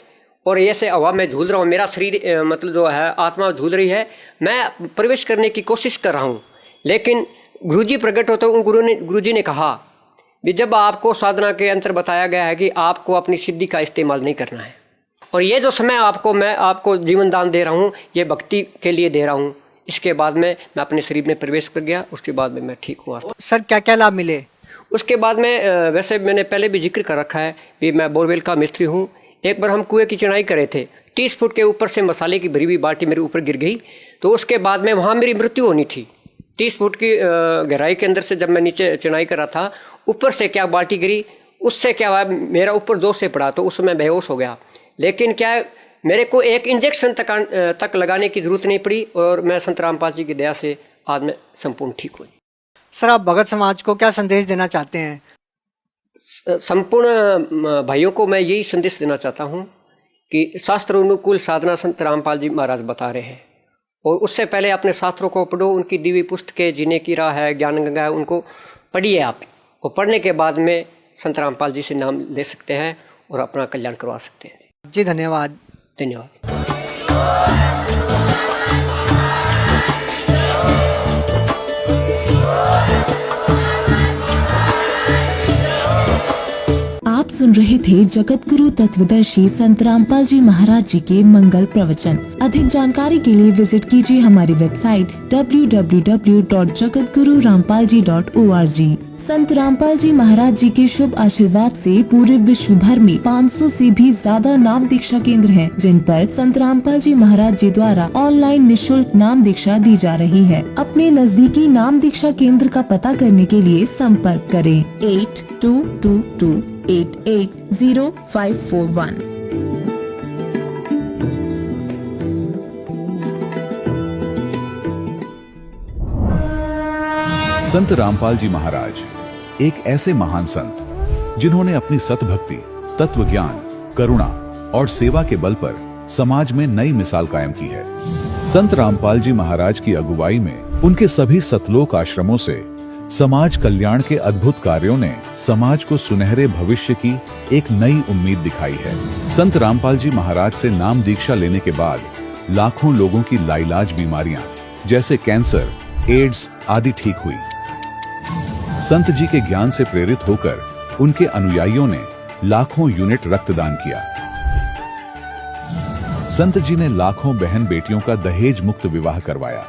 I: और ऐसे हवा में झूल रहा हूँ, मेरा शरीर मतलब जो है आत्मा झूल रही है, मैं प्रवेश करने की कोशिश कर रहा हूँ। लेकिन गुरुजी प्रकट होते उन गुरुजी ने कहा कि जब आपको साधना के अंतर बताया गया है कि आपको अपनी सिद्धि का इस्तेमाल नहीं करना है, और ये जो समय मैं आपको जीवन दान दे रहा हूँ, ये भक्ति के लिए दे रहा हूँ। इसके बाद में मैं अपने शरीर में प्रवेश कर गया, उसके बाद में मैं ठीक हुआ।
H: सर, क्या क्या लाभ मिले?
I: उसके बाद में वैसे मैंने पहले भी जिक्र कर रखा है कि मैं बोरवेल का मिस्त्री हूँ। एक बार हम कुएं की चढ़ाई करे थे, 30 फुट के ऊपर से मसाले की भरी हुई बाल्टी मेरे ऊपर गिर गई, तो उसके बाद में वहाँ मेरी मृत्यु होनी थी। 30 फुट की गहराई के अंदर से जब मैं नीचे चढ़ाई कर रहा था, ऊपर से क्या बाल्टी गिरी, उससे क्या हुआ, मेरा ऊपर जोर से पड़ा, तो उस समय बेहोश हो गया। लेकिन क्या है, मेरे को एक इंजेक्शन तक लगाने की जरूरत नहीं पड़ी और मैं संत रामपाल जी की दया से आज मैं संपूर्ण ठीक हूँ।
H: सर, आप भगत समाज को क्या संदेश देना चाहते हैं?
I: संपूर्ण भाइयों को मैं यही संदेश देना चाहता हूँ कि शास्त्र अनुकूल साधना संत रामपाल जी महाराज बता रहे हैं, और उससे पहले अपने शास्त्रों को पढ़ो, उनकी दिव्य पुस्तकें जीने की राह है, ज्ञान गंगा है, उनको पढ़िए आप। और पढ़ने के बाद में संत रामपाल जी से नाम ले सकते हैं और अपना कल्याण करवा सकते हैं।
H: जी धन्यवाद।
I: धन्यवाद।
J: आप सुन रहे थे जगत गुरु तत्वदर्शी संत रामपाल जी महाराज जी के मंगल प्रवचन। अधिक जानकारी के लिए विजिट कीजिए हमारी वेबसाइट www.jagatgururampalji.org। संत रामपाल जी महाराज जी के शुभ आशीर्वाद से पूरे विश्व भर में 500 से भी ज्यादा नाम दीक्षा केंद्र हैं, जिन पर संत रामपाल जी महाराज जी द्वारा ऑनलाइन निशुल्क नाम दीक्षा दी जा रही है। अपने नजदीकी नाम दीक्षा केंद्र का पता करने के लिए संपर्क करें 8222880541।
A: संत रामपाल जी महाराज एक ऐसे महान संत जिन्होंने अपनी सतभक्ति, तत्व ज्ञान, करुणा और सेवा के बल पर समाज में नई मिसाल कायम की है। संत रामपाल जी महाराज की अगुवाई में उनके सभी सतलोक आश्रमों से समाज कल्याण के अद्भुत कार्यों ने समाज को सुनहरे भविष्य की एक नई उम्मीद दिखाई है। संत रामपाल जी महाराज से नाम दीक्षा लेने के बाद लाखों लोगों की लाइलाज बीमारियां जैसे कैंसर, एड्स आदि ठीक हुई। संत जी के ज्ञान से प्रेरित होकर उनके अनुयायियों ने लाखों यूनिट रक्तदान किया। संत जी ने लाखों बहन बेटियों का दहेज मुक्त विवाह करवाया।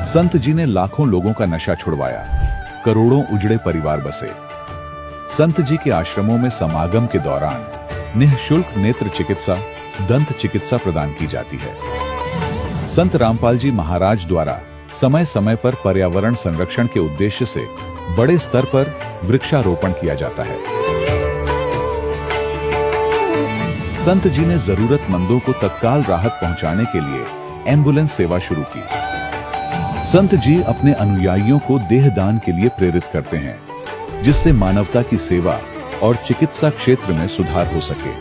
A: संत जी ने लाखों लोगों का नशा छुड़वाया, करोड़ों उजड़े परिवार बसे। संत जी के आश्रमों में समागम के दौरान निःशुल्क नेत्र चिकित्सा, दंत चिकित्सा प्रदान की जाती है। संत रामपाल जी महाराज द्वारा समय समय पर पर्यावरण संरक्षण के उद्देश्य से बड़े स्तर पर वृक्षारोपण किया जाता है। संत जी ने जरूरतमंदों को तत्काल राहत पहुंचाने के लिए एम्बुलेंस सेवा शुरू की। संत जी अपने अनुयायियों को देहदान के लिए प्रेरित करते हैं, जिससे मानवता की सेवा और चिकित्सा क्षेत्र में सुधार हो सके।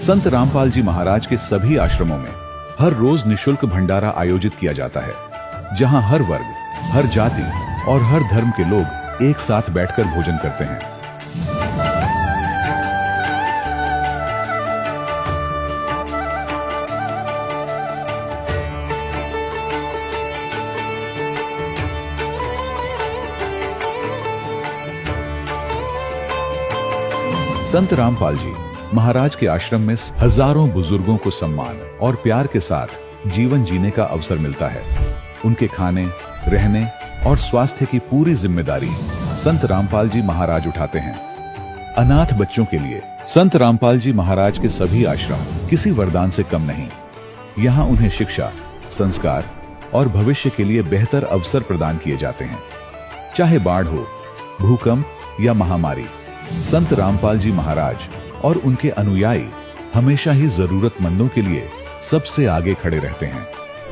A: संत रामपाल जी महाराज के सभी आश्रमों में हर रोज निशुल्क भंडारा आयोजित किया जाता है, जहां हर वर्ग, हर जाति और हर धर्म के लोग एक साथ बैठकर भोजन करते हैं। संत रामपाल जी महाराज के आश्रम में हजारों बुजुर्गों को सम्मान और प्यार के साथ जीवन जीने का अवसर मिलता है। उनके खाने, रहने और स्वास्थ्य की पूरी जिम्मेदारी संत रामपाल जी महाराज उठाते हैं। अनाथ बच्चों के लिए संत रामपाल जी महाराज के सभी आश्रम किसी वरदान से कम नहीं। यहाँ उन्हें शिक्षा, संस्कार और भविष्य के लिए बेहतर अवसर प्रदान किए जाते हैं। चाहे बाढ़ हो, भूकंप या महामारी, संत रामपाल जी महाराज और उनके अनुयायी हमेशा ही जरूरतमंदों के लिए सबसे आगे खड़े रहते हैं।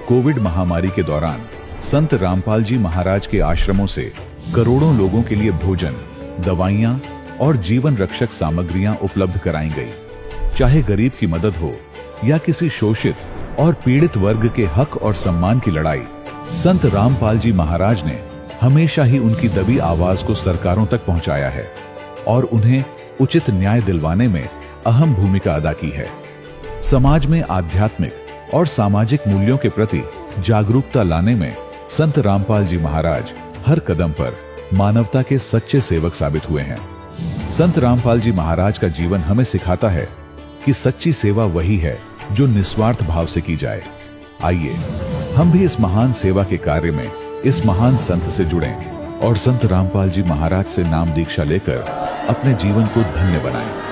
A: कोविड महामारी के दौरान संत रामपाल जी महाराज के आश्रमों से करोड़ों लोगों के लिए भोजन, दवाइयां और जीवन रक्षक सामग्रियां उपलब्ध कराई गई। चाहे गरीब की मदद हो या किसी शोषित और पीड़ित वर्ग के हक और सम्मान की लड़ाई, संत रामपाल जी महाराज ने हमेशा ही उनकी दबी आवाज को सरकारों तक पहुंचाया है और उन्हें उचित न्याय दिलवाने में अहम भूमिका अदा की है। समाज में आध्यात्मिक और सामाजिक मूल्यों के प्रति जागरूकता लाने में संत रामपाल जी महाराज हर कदम पर मानवता के सच्चे सेवक साबित हुए हैं। संत रामपाल जी महाराज का जीवन हमें सिखाता है कि सच्ची सेवा वही है जो निस्वार्थ भाव से की जाए। आइए हम भी इस महान सेवा के कार्य में इस महान संत से जुड़ें और संत रामपाल जी महाराज से नाम दीक्षा लेकर अपने जीवन को धन्य बनाएं।